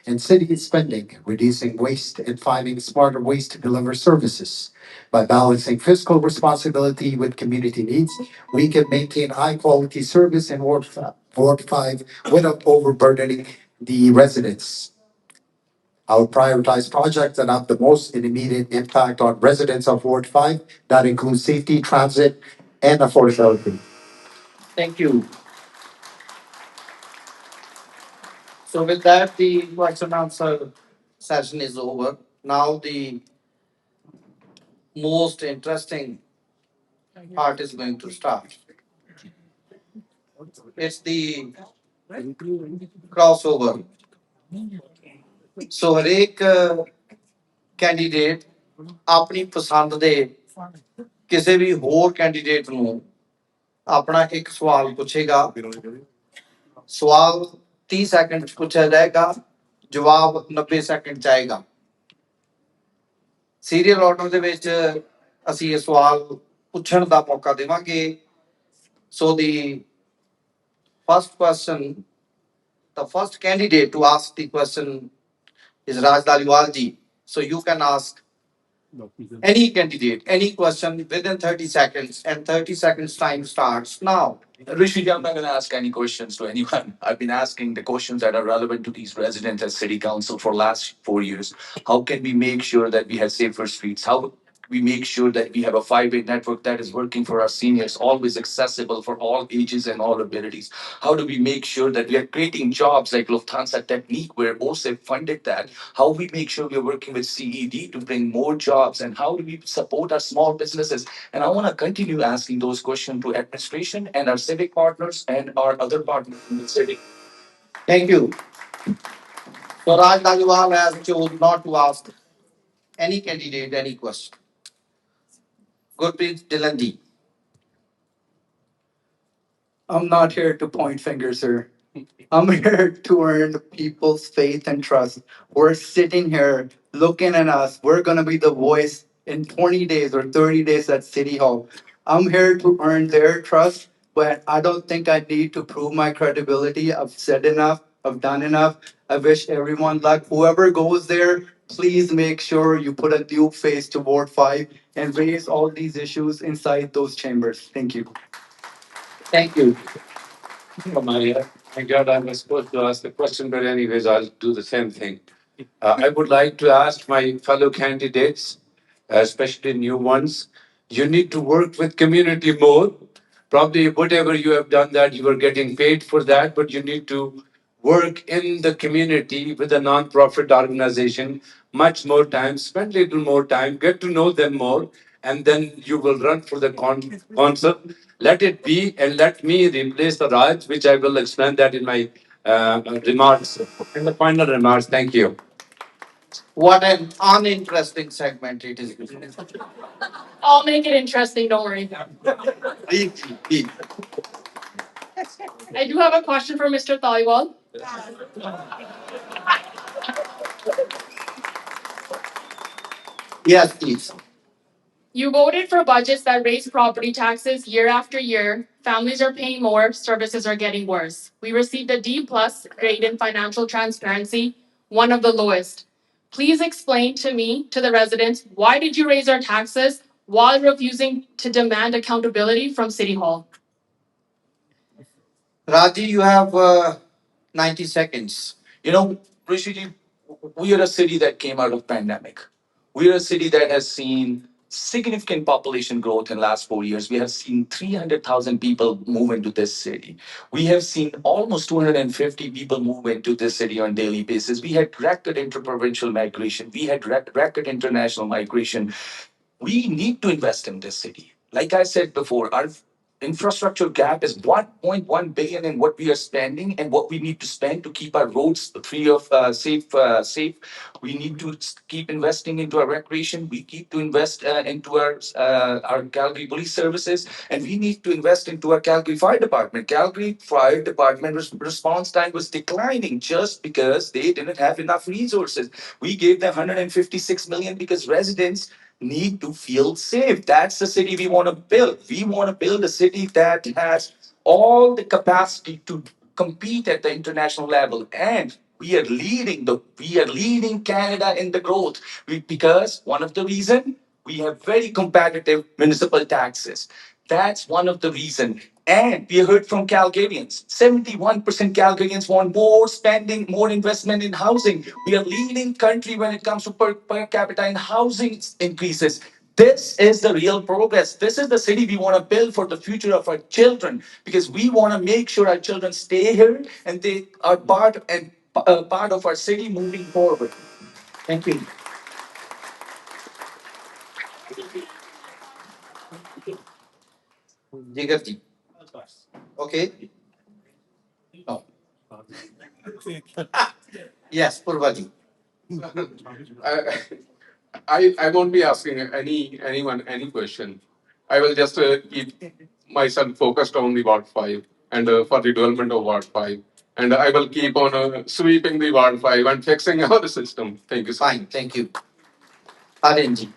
in city spending, reducing waste and finding smarter ways to deliver services. By balancing fiscal responsibility with community needs, we can maintain high quality service in Ward 5 without overburdening the residents. I will prioritize projects that have the most immediate impact on residents of Ward 5. That includes safety, transit, and affordability. Thank you. So with that, the question answer session is over. Now the most interesting part is going to start. It's the crossover. So ਹਰੇਕ candidate ਆਪਣੀ ਪਸੰਦ ਦੇ ਕਿਸੇ ਵੀ ਹੋਰ candidate ਨੂੰ ਆਪਣਾ ਇੱਕ ਸਵਾਲ ਪੁੱਛੇਗਾ। ਸਵਾਲ 30 ਸੈਕਿੰਡ ਚ ਪੁੱਛਿਆ ਜਾਏਗਾ, ਜਵਾਬ 90 ਸੈਕਿੰਡ ਚ ਆਏਗਾ। ਸੀਰੀਅਲ ਆਰਡਰ ਦੇ ਵਿੱਚ ਅਸੀਂ ਇਹ ਸਵਾਲ ਪੁੱਛਣ ਦਾ ਮੌਕਾ ਦੇਵਾਂਗੇ। ਸੋ ਦੀ first question, the first candidate to ask the question is Dhaliwal ji. So you can ask any candidate, any question within 30 seconds, and 30 seconds time starts now. Rishi, I'm not going to ask any questions to anyone. I've been asking the questions that are relevant to these residents as city council for last 4 years. How can we make sure that we have safer streets? How we make sure that we have a five-way network that is working for our seniors, always accessible for all ages and all abilities? How do we make sure that we are creating jobs like Lufthansa Technique, where OSIP funded that? How we make sure we are working with CED to bring more jobs? And how do we support our small businesses? And I want to continue asking those questions to administration and our civic partners and our other partners in the city. Thank you. So Dhaliwal has chosen not to ask any candidate any question. Gurpreet, Dhillon ji. I'm not here to point fingers, sir. I'm here to earn people's faith and trust. We're sitting here looking at us. We're going to be the voice in 20 days or 30 days at City Hall. I'm here to earn their trust, but I don't think I need to prove my credibility. I've said enough. I've done enough. I wish everyone luck. Whoever goes there, please make sure you put a new face to Ward 5 and raise all these issues inside those chambers. Thank you. Thank you. Thank God I was supposed to ask the question, but anyways, I'll do the same thing. I would like to ask my fellow candidates, especially new ones, you need to work with community more. Probably whatever you have done that, you are getting paid for that, but you need to work in the community with a non-profit organization much more time, spend little more time, get to know them more, and then you will run for the council. Let it be, and let me replace the Raj, which I will explain that in my remarks, in the final remarks. Thank you. What an uninteresting segment it is. I'll make it interesting, don't worry. Reet. I do have a question for Mr. Dhaliwal. Yes, please. You voted for budgets that raise property taxes year after year. Families are paying more, services are getting worse. We received a D plus grade in financial transparency, one of the lowest. Please explain to me, to the residents, why did you raise our taxes while refusing to demand accountability from City Hall? Raji, you have 90 seconds. You know, Rishi, we are a city that came out of pandemic. We are a city that has seen significant population growth in last 4 years. We have seen 300,000 people move into this city. We have seen almost 250 people move into this city on daily basis. We had record interprovincial migration. We had record international migration. We need to invest in this city. Like I said before, our infrastructure gap is 1.1 billion in what we are spending and what we need to spend to keep our roads free of safe. We need to keep investing into our recreation. We keep to invest into our Calgary police services, and we need to invest into our Calgary Fire Department. Calgary Fire Department response time was declining just because they didn't have enough resources. We gave them 156 million because residents need to feel safe. That's the city we want to build. We want to build a city that has all the capacity to compete at the international level. And we are leading Canada in the growth. Because one of the reason we have very competitive municipal taxes. That's one of the reason. And we heard from Calgarians. 71% Calgarians want more spending, more investment in housing. We are leading country when it comes to per capita in housing increases. This is the real progress. This is the city we want to build for the future of our children because we want to make sure our children stay here and they are part of our city moving forward. Thank you. Jigar ji. Okay. No. Yes, Purba ji. I won't be asking anyone any question. I will just keep myself focused on the Ward 5 and for the development of Ward 5. And I will keep on sweeping the Ward 5 and fixing our system. Thank you, sir. Fine, thank you. Aryan ji.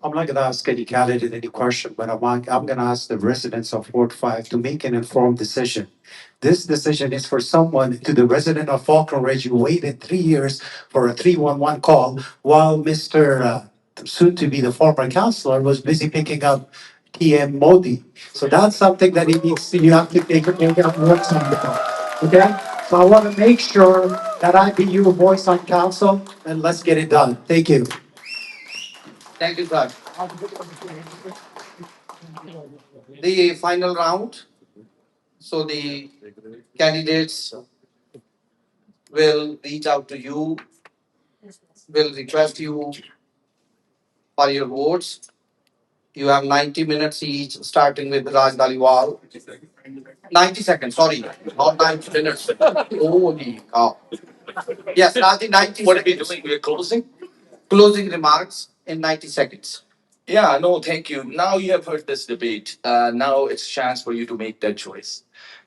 I'm not going to ask any candidate any question, but I'm going to ask the residents of Ward 5 to make an informed decision. This decision is for someone, to the resident of Falconridge who waited 3 years for a 311 call while Mr. Soon to be the former councillor was busy picking up PM Modi. So that's something that you have to take up works on. Okay? So I want to make sure that I be your voice on council and let's get it done. Thank you. Thank you, sir. The final round. So the candidates will reach out to you, will request you for your votes. You have 90 minutes each, starting with Raj Dhaliwal. 90 seconds, sorry, not 90 minutes. Holy cow. Yes, Raji, 90 What are we seconds. doing? We are closing? Closing remarks in 90 seconds. Yeah, no, thank you. Now you have heard this debate. Now it's chance for you to make that choice.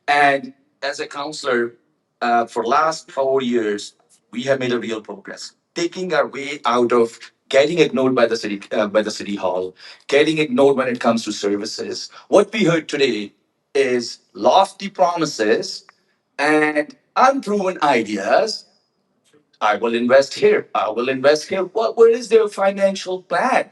And as a counselor, for last 4 years, we have made a real progress, taking our way out of getting ignored by the city hall, getting ignored when it comes to services. What we heard today is lofty promises and unproven ideas. I will invest here. I will invest here. What is their financial plan?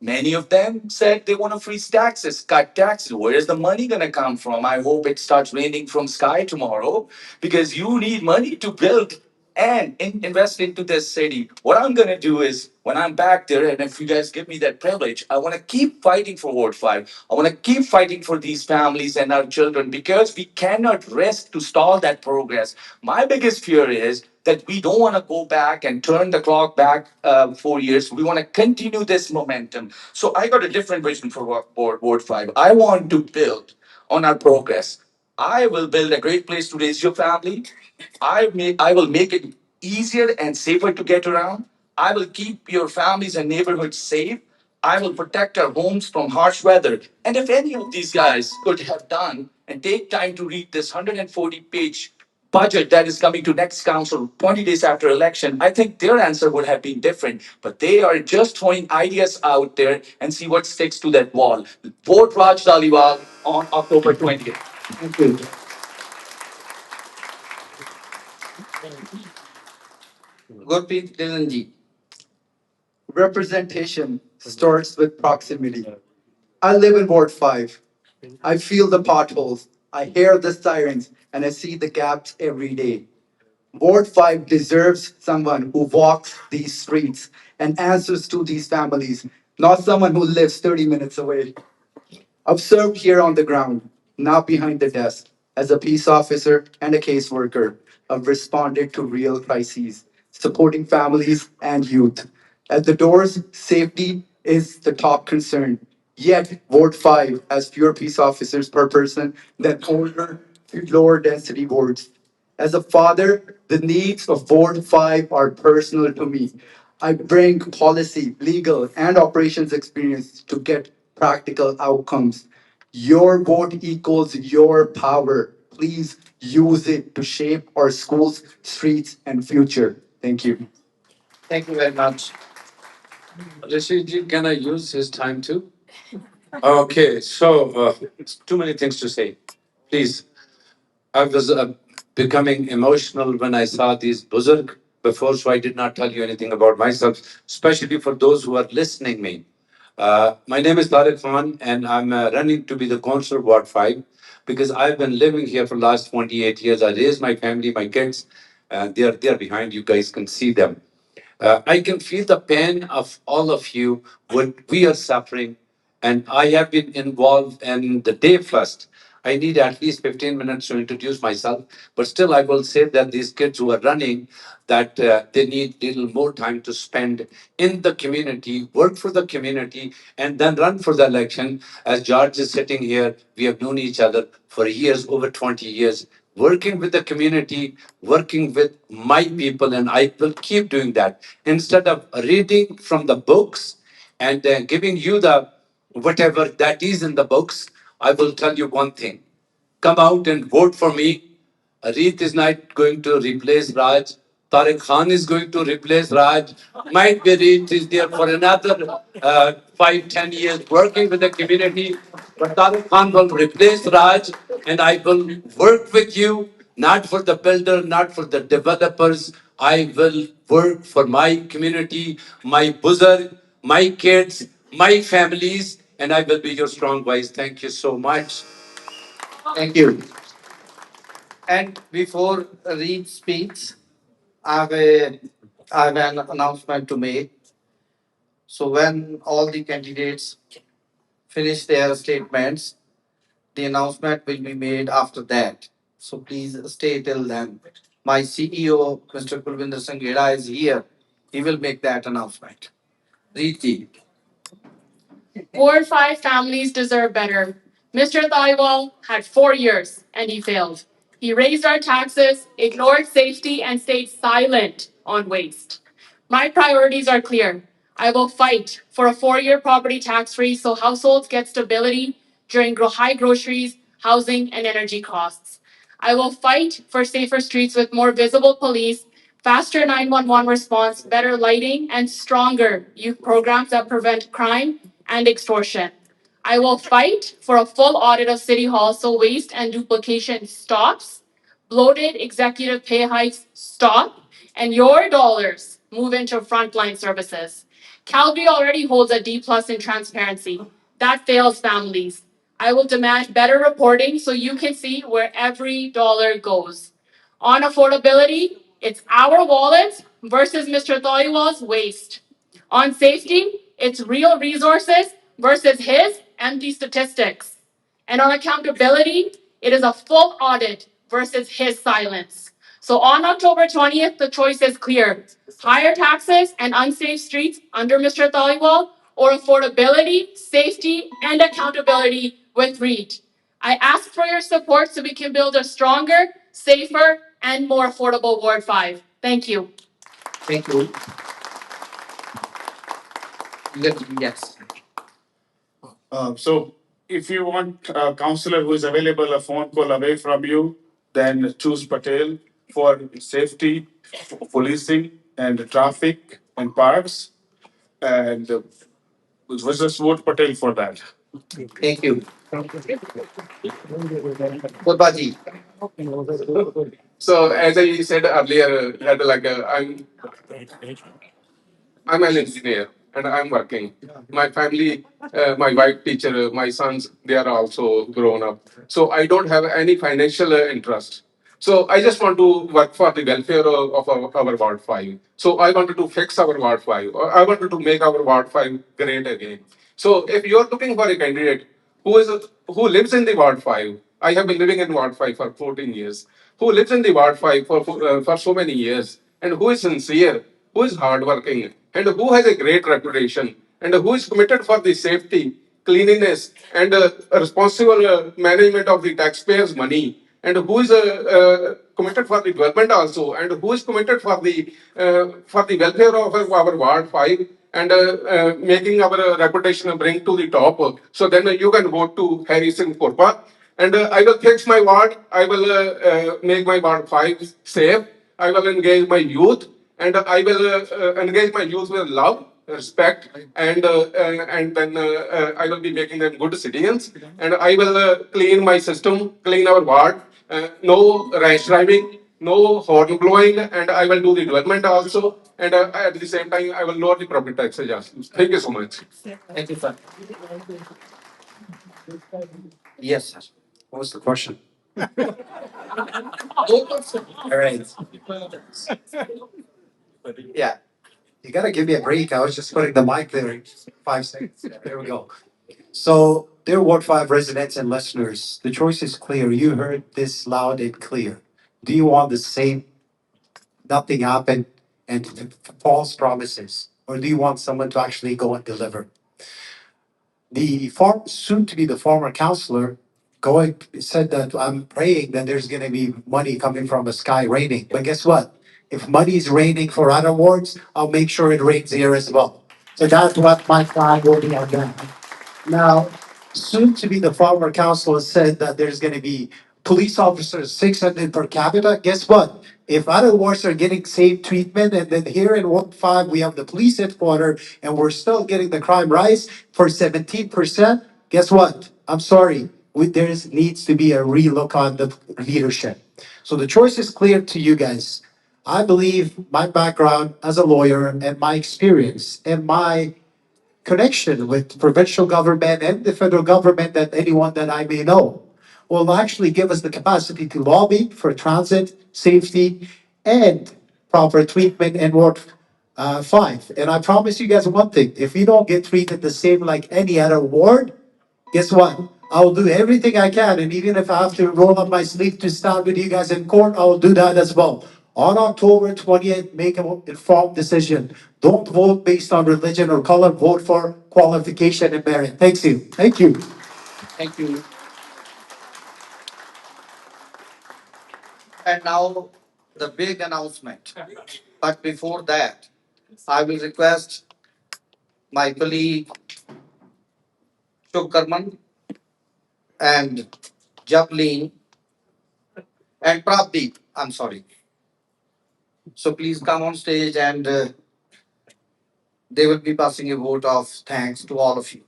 Many of them said they want to freeze taxes, cut taxes. Where is the money going to come from? I hope it starts raining from sky tomorrow because you need money to build and invest into this city. What I'm going to do is when I'm back there, and if you guys give me that privilege, I want to keep fighting for Ward 5. I want to keep fighting for these families and our children because we cannot rest to stall that progress. My biggest fear is that we don't want to go back and turn the clock back 4 years. We want to continue this momentum. So I got a different vision for Ward 5. I want to build on our progress. I will build a great place to raise your family. I will make it easier and safer to get around. I will keep your families and neighborhoods safe. I will protect our homes from harsh weather. And if any of these guys could have done and take time to read this 140-page budget that is coming to next council 20 days after election, I think their answer would have been different. But they are just throwing ideas out there and see what sticks to that wall. Vote Raj Dhaliwal on October 20th. Thank you. Gurpreet, Dhillon ji. Representation starts with proximity. I live in Ward 5. I feel the potholes, I hear the sirens, and I see the gaps every day. Ward 5 deserves someone who walks these streets and answers to these families, not someone who lives 30 minutes away. I've served here on the ground, not behind the desk. As a peace officer and a caseworker, I've responded to real crises, supporting families and youth. At the doors, safety is the top concern. Yet, Ward 5 has fewer peace officers per person than older, lower density wards. As a father, the needs of Ward 5 are personal to me. I bring policy, legal, and operations experience to get practical outcomes. Your vote equals your power. Please use it to shape our schools, streets, and future. Thank you. Thank you very much. Rishi ji, can I use his time too? Okay, so too many things to say. Please, I was becoming emotional when I saw these buzurg before, so I did not tell you anything about myself, especially for those who are listening me. My name is Tariq Khan, and I'm running to be the councillor Ward 5 because I've been living here for the last 28 years. I raised my family, my kids, and they're behind. You guys can see them. I can feel the pain of all of you, what we are suffering, and I have been involved in the day first. I need at least 15 minutes to introduce myself, but still I will say that these kids who are running, that they need little more time to spend in the community, work for the community, and then run for the election. As George is sitting here, we have known each other for years, over 20 years, working with the community, working with my people, and I will keep doing that. Instead of reading from the books and giving you the whatever that is in the books, I will tell you one thing. Come out and vote for me. Reet is not going to replace Raj. Tariq Khan is going to replace Raj. Might be Reet is there for another 5, 10 years working with the community. But Tariq Khan will replace Raj, and I will work with you, not for the builder, not for the developers. I will work for my community, my buzzer, my kids, my families, and I will be your strong voice. Thank you so much. Thank you. And before Reed speaks, I have an announcement to make. So when all the candidates finish their statements, the announcement will be made after that. So please stay till then. My CEO, Mr. Kulvinder Sanghera, is here. He will make that announcement. Reeti. Ward 5 families deserve better. Mr. Dhaliwal had 4 years and he failed. He raised our taxes, ignored safety, and stayed silent on waste. My priorities are clear. I will fight for a 4-year property tax freeze so households get stability during high groceries, housing, and energy costs. I will fight for safer streets with more visible police, faster 911 response, better lighting, and stronger youth programs that prevent crime and extortion. I will fight for a full audit of City Hall so waste and duplication stops, bloated executive pay hikes stop, and your dollars move into frontline services. Calgary already holds a D plus in transparency. That fails families. I will demand better reporting so you can see where every dollar goes. On affordability, it's our wallets versus Mr. Dhaliwal's waste. On safety, it's real resources versus his empty statistics. And on accountability, it is a full audit versus his silence. So on October 20th, the choice is clear. Higher taxes and unsafe streets under Mr. Dhaliwal, or affordability, safety, and accountability with Reet. I ask for your support so we can build a stronger, safer, and more affordable Ward 5. Thank you. Thank you. Yes. So if you want a counselor who is available a phone call away from you, then choose Patel for safety, policing, and traffic and parks. And just vote Patel for that. Thank you. Purba ji. So as I said earlier, that like I'm an engineer and I'm working. My family, my wife teacher, my sons, they are also grown up. So I don't have any financial interest. So I just want to work for the welfare of our Ward 5. So I wanted to fix our Ward 5. Or I wanted to make our Ward 5 great again. So if you're looking for a candidate who lives in the Ward 5, I have been living in Ward 5 for 14 years, who lives in the Ward 5 for so many years, and who is sincere, who is hardworking, and who has a great reputation, and who is committed for the safety, cleanliness, and responsible management of the taxpayers' money, and who is committed for the development also, and who is committed for the welfare of our Ward 5, and making our reputation bring to the top. So then you can vote to Harry Singh Purba. And I will fix my ward. I will make my ward 5 safe. I will engage my youth, and I will engage my youth with love, respect, and then I will be making them good citizens. And I will clean my system, clean our ward. No rash driving, no horn blowing, and I will do the development also. And at the same time, I will lower the property taxes also. Thank you so much. Thank you, sir. Yes, sir. What was the question? All right. Yeah. You gotta give me a break. I was just putting the mic there. 5 seconds. Yeah, there we go. So, dear Ward 5 residents and listeners, the choice is clear. You heard this loud and clear. Do you want the same, nothing happen, and false promises? Or do you want someone to actually go and deliver? Soon to be the former counselor going said that I'm praying that there's gonna be money coming from the sky raining. But guess what? If money is raining for other wards, I'll make sure it rains here as well. So that's what my plan will be on that. Now, soon to be the former council said that there's going to be police officers 600 per capita. Guess what? If other wards are getting same treatment, and then here in Ward 5 we have the police headquarters, and we're still getting the crime rise for 17%. Guess what? I'm sorry. There needs to be a relook on the leadership. So the choice is clear to you guys. I believe my background as a lawyer and my experience and my connection with provincial government and the federal government that anyone that I may know will actually give us the capacity to lobby for transit, safety, and proper treatment in Ward 5. And I promise you guys one thing, if you don't get treated the same like any other ward, guess what? I'll do everything I can, and even if I have to roll up my sleeve to stand with you guys in court, I will do that as well. On October 20th, make an informed decision. Don't vote based on religion or color. Vote for qualification and merit. Thanks you. Thank you. Thank you. And now the big announcement. But before that, I will request my colleague Shukarman and Jablin and Prabdeep. I'm sorry. So please come on stage, and they will be passing a vote of thanks to all of you.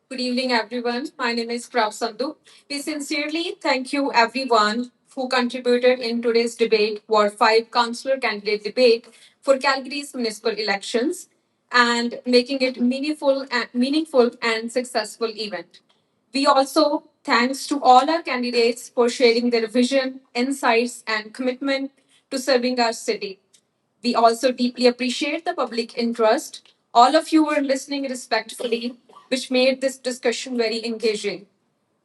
Good evening, everyone. My name is Prab Sandhu. We sincerely thank you, everyone, who contributed in today's debate, Ward 5 Councillor Candidate Debate for Calgary's municipal elections, and making it meaningful and successful event. We also thanks to all our candidates for sharing their vision, insights, and commitment to serving our city. We also deeply appreciate the public interest. All of you were listening respectfully, which made this discussion very engaging.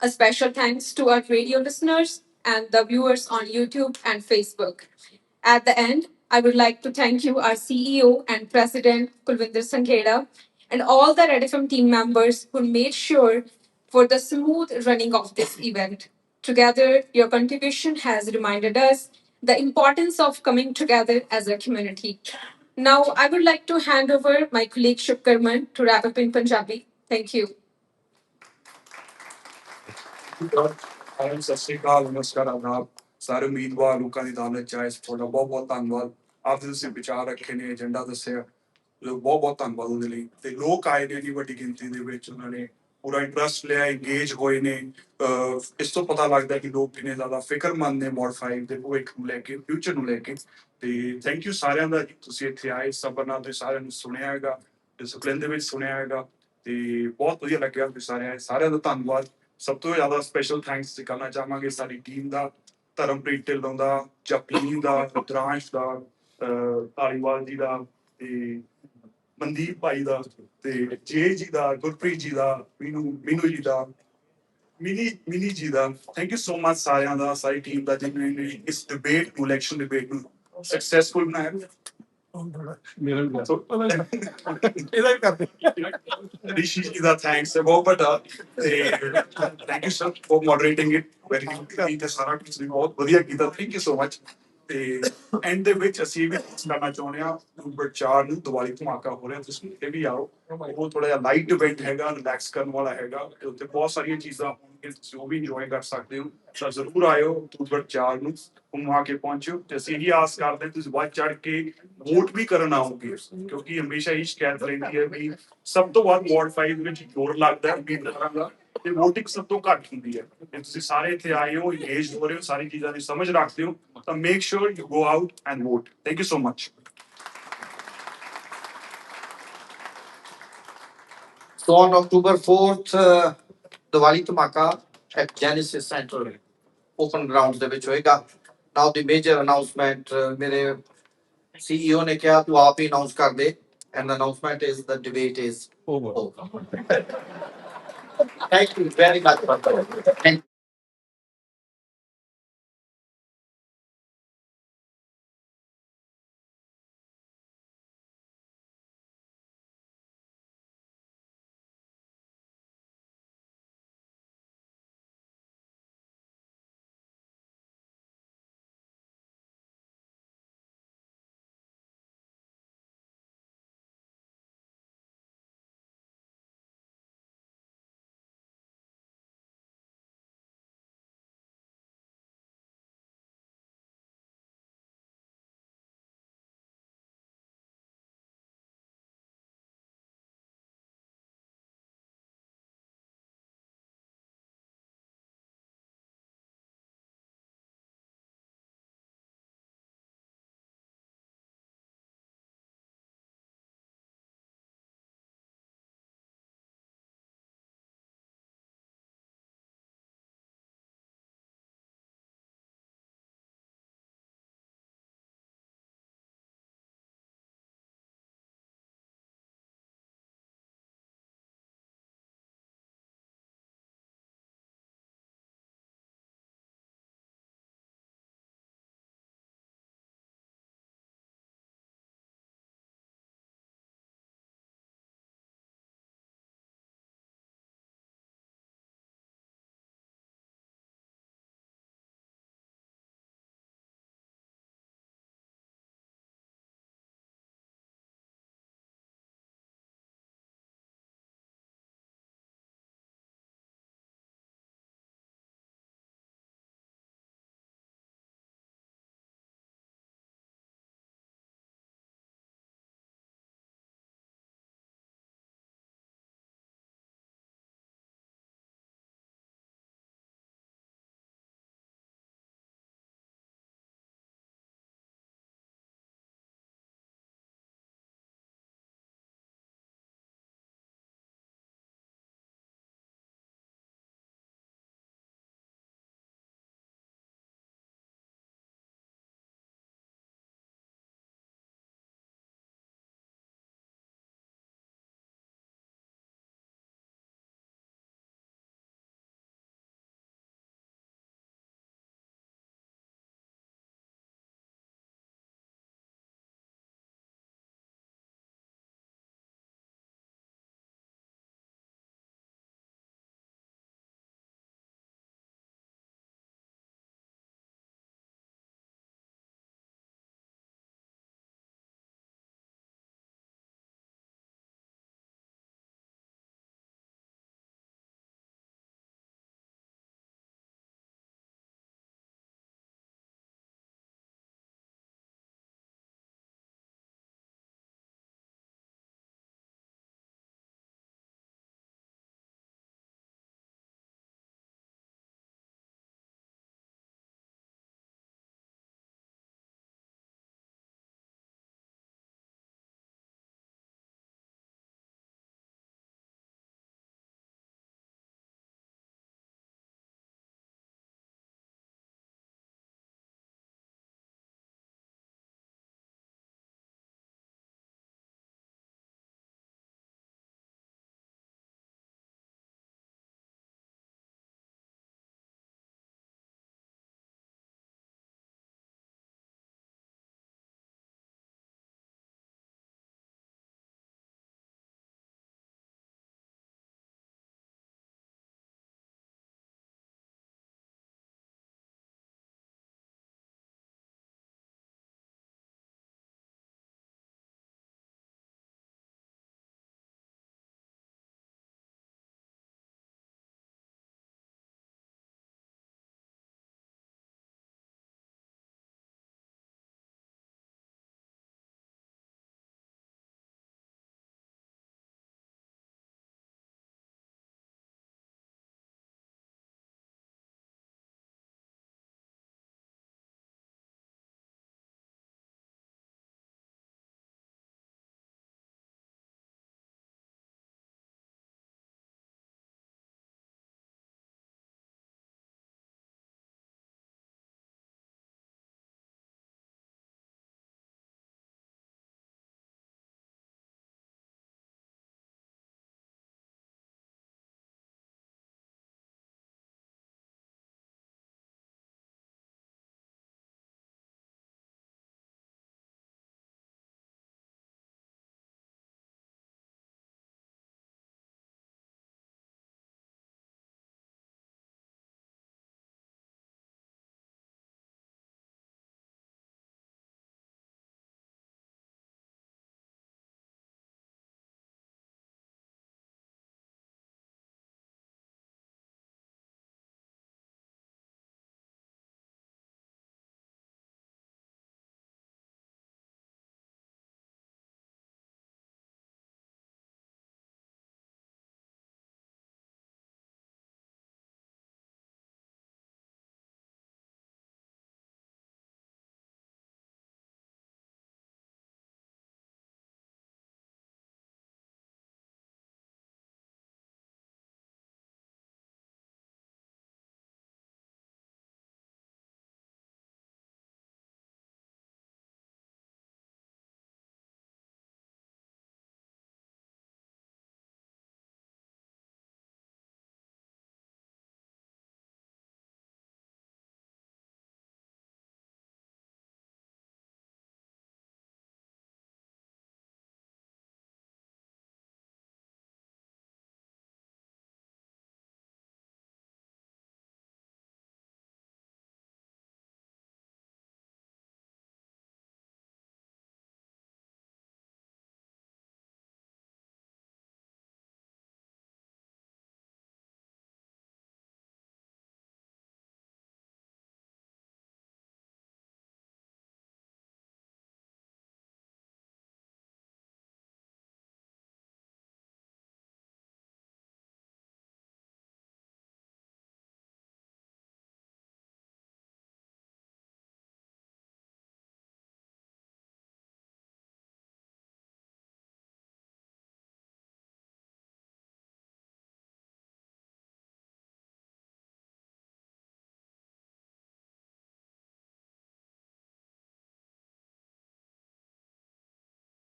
A special thanks to our radio listeners and the viewers on YouTube and Facebook. At the end, I would like to thank you, our CEO and President Kulvinder Sanghera, and all the Red FM team members who made sure for the smooth running of this event. Together, your contribution has reminded us the importance of coming together as a community. Now, I would like to hand over my colleague Shubkarman to wrap up in Punjabi. Thank you. ਸਾਰਿਆਂ ਸਤਿ ਸ਼੍ਰੀ ਅਕਾਲ ਨਮਸਕਾਰ ਆਦਾਬ ਸਾਰੇ ਉਮੀਦਵਾਰ ਲੋਕਾਂ ਦੀ ਦਾਨਤ ਚਾਹੀਸ ਤੁਹਾਡਾ ਬਹੁਤ ਬਹੁਤ ਧੰਨਵਾਦ ਆਪ ਜੀ ਤੁਸੀਂ ਵਿਚਾਰ ਰੱਖੇ ਨੇ ਏਜੰਡਾ ਦੱਸਿਆ ਬਹੁਤ ਬਹੁਤ ਧੰਨਵਾਦ ਉਹਦੇ ਲਈ ਤੇ ਲੋਕ ਆਏ ਨੇ ਇੰਨੀ ਵੱਡੀ ਗਿਣਤੀ ਦੇ ਵਿੱਚ ਉਹਨਾਂ ਨੇ ਪੂਰਾ ਇੰਟਰਸਟ ਲਿਆ ਇੰਗੇਜ ਹੋਏ ਨੇ ਇਸ ਤੋਂ ਪਤਾ ਲੱਗਦਾ ਕਿ ਲੋਕ ਕਿੰਨੇ ਜ਼ਿਆਦਾ ਫਿਕਰਮੰਦ ਨੇ ਮੋਡ 5 ਦੇ ਭਵਿੱਖ ਨੂੰ ਲੈ ਕੇ ਫਿਊਚਰ ਨੂੰ ਲੈ ਕੇ ਤੇ ਥੈਂਕ ਯੂ ਸਾਰਿਆਂ ਦਾ ਜੀ ਤੁਸੀਂ ਇੱਥੇ ਆਏ ਸਬਰ ਨਾਲ ਤੁਸੀਂ ਸਾਰਿਆਂ ਨੂੰ ਸੁਣਿਆ ਹੈਗਾ ਡਿਸਪਲਿਨ ਦੇ ਵਿੱਚ ਸੁਣਿਆ ਹੈਗਾ ਤੇ ਬਹੁਤ ਵਧੀਆ ਲੱਗਿਆ ਤੁਸੀਂ ਸਾਰਿਆਂ ਦਾ ਧੰਨਵਾਦ ਸਭ ਤੋਂ ਜ਼ਿਆਦਾ ਸਪੈਸ਼ਲ ਥੈਂਕਸ ਕਰਨਾ ਚਾਹਾਂਗੇ ਸਾਡੀ ਟੀਮ ਦਾ ਧਰਮਪ੍ਰੀਤ ਢਿੱਲੋਂ ਦਾ ਜਪਲੀਨ ਦਾ ਰੁਦਰਾਂਸ਼ ਦਾ ਧਾਲੀਵਾਲ ਜੀ ਦਾ ਤੇ ਮਨਦੀਪ ਭਾਈ ਦਾ ਤੇ ਜੇ ਜੀ ਦਾ ਗੁਰਪ੍ਰੀਤ ਜੀ ਦਾ ਮੀਨੂ ਜੀ ਦਾ ਮਿਨੀ ਜੀ ਦਾ ਥੈਂਕ ਯੂ ਸੋ ਮਚ ਸਾਰਿਆਂ ਦਾ ਸਾਰੀ ਟੀਮ ਦਾ ਜਿਨ੍ਹਾਂ ਨੇ ਇਸ ਡਿਬੇਟ ਨੂੰ ਇਲੈਕਸ਼ਨ ਡਿਬੇਟ ਨੂੰ ਸਕਸੈਸਫੁਲ ਬਣਾਇਆ ਇਹਦਾ ਵੀ ਕਰਦੇ ਰਿਸ਼ੀ ਜੀ ਦਾ ਥੈਂਕਸ ਹੈ ਬਹੁਤ ਵੱਡਾ ਤੇ thank you sir for moderating it very good ਤੇ ਸਾਰਾ ਕੁਝ ਬਹੁਤ ਵਧੀਆ ਕੀਤਾ ਥੈਂਕ ਯੂ ਸੋ ਮਚ ਤੇ ਐਂਡ ਦੇ ਵਿੱਚ ਅਸੀਂ ਇਹ ਵੀ ਕਰਨਾ ਚਾਹੁੰਦੇ ਹਾਂ ਨੰਬਰ 4 ਨੂੰ ਦੀਵਾਲੀ ਧਮਾਕਾ ਹੋ ਰਿਹਾ ਤੁਸੀਂ ਇਹ ਵੀ ਆਓ ਉਹ ਥੋੜਾ ਜਿਹਾ ਲਾਈਟ ਇਵੈਂਟ ਹੈਗਾ ਰਿਲੈਕਸ ਕਰਨ ਵਾਲਾ ਹੈਗਾ ਤੇ ਉੱਥੇ ਬਹੁਤ ਸਾਰੀਆਂ ਚੀਜ਼ਾਂ ਹੋਣਗੀਆਂ ਤੁਸੀਂ ਉਹ ਵੀ ਇੰਜੋਏ ਕਰ ਸਕਦੇ ਹੋ ਤਾਂ ਜ਼ਰੂਰ ਆਇਓ ਅਕਤੂਬਰ 4 ਨੂੰ ਘੁੰਮਾ ਕੇ ਪਹੁੰਚਿਓ ਤੇ ਅਸੀਂ ਇਹੀ ਆਸ ਕਰਦੇ ਹਾਂ ਤੁਸੀਂ ਵੱਧ ਚੜ ਕੇ ਵੋਟ ਵੀ ਕਰਨ ਆਓਗੇ ਕਿਉਂਕਿ ਹਮੇਸ਼ਾ ਇਹ ਸ਼ਿਕਾਇਤ ਰਹਿੰਦੀ ਹੈ ਵੀ ਸਭ ਤੋਂ ਵੱਧ ਵਾਰਡ 5 ਵਿੱਚ ਜ਼ੋਰ ਲੱਗਦਾ ਹੈ ਉਮੀਦਵਾਰਾਂ ਦਾ ਤੇ ਵੋਟਿੰਗ ਸਭ ਤੋਂ ਘੱਟ ਹੁੰਦੀ ਹੈ ਜੇ ਤੁਸੀਂ ਸਾਰੇ ਇੱਥੇ ਆਏ ਹੋ ਇੰਗੇਜ ਹੋ ਰਹੇ ਹੋ ਸਾਰੀ ਚੀਜ਼ਾਂ ਦੀ ਸਮਝ ਰੱਖਦੇ ਹੋ ਤਾਂ make sure you go out and vote thank you so much So on October 4th, Diwali Dhamaka at Genesis Center, open grounds ਦੇ ਵਿੱਚ ਹੋਏਗਾ. Now the major announcement, ਮੇਰੇ CEO ਨੇ ਕਿਹਾ ਤੂੰ ਆਪ ਹੀ announce ਕਰ ਦੇ, and the announcement is the debate is over. Thank you very much. Thank you.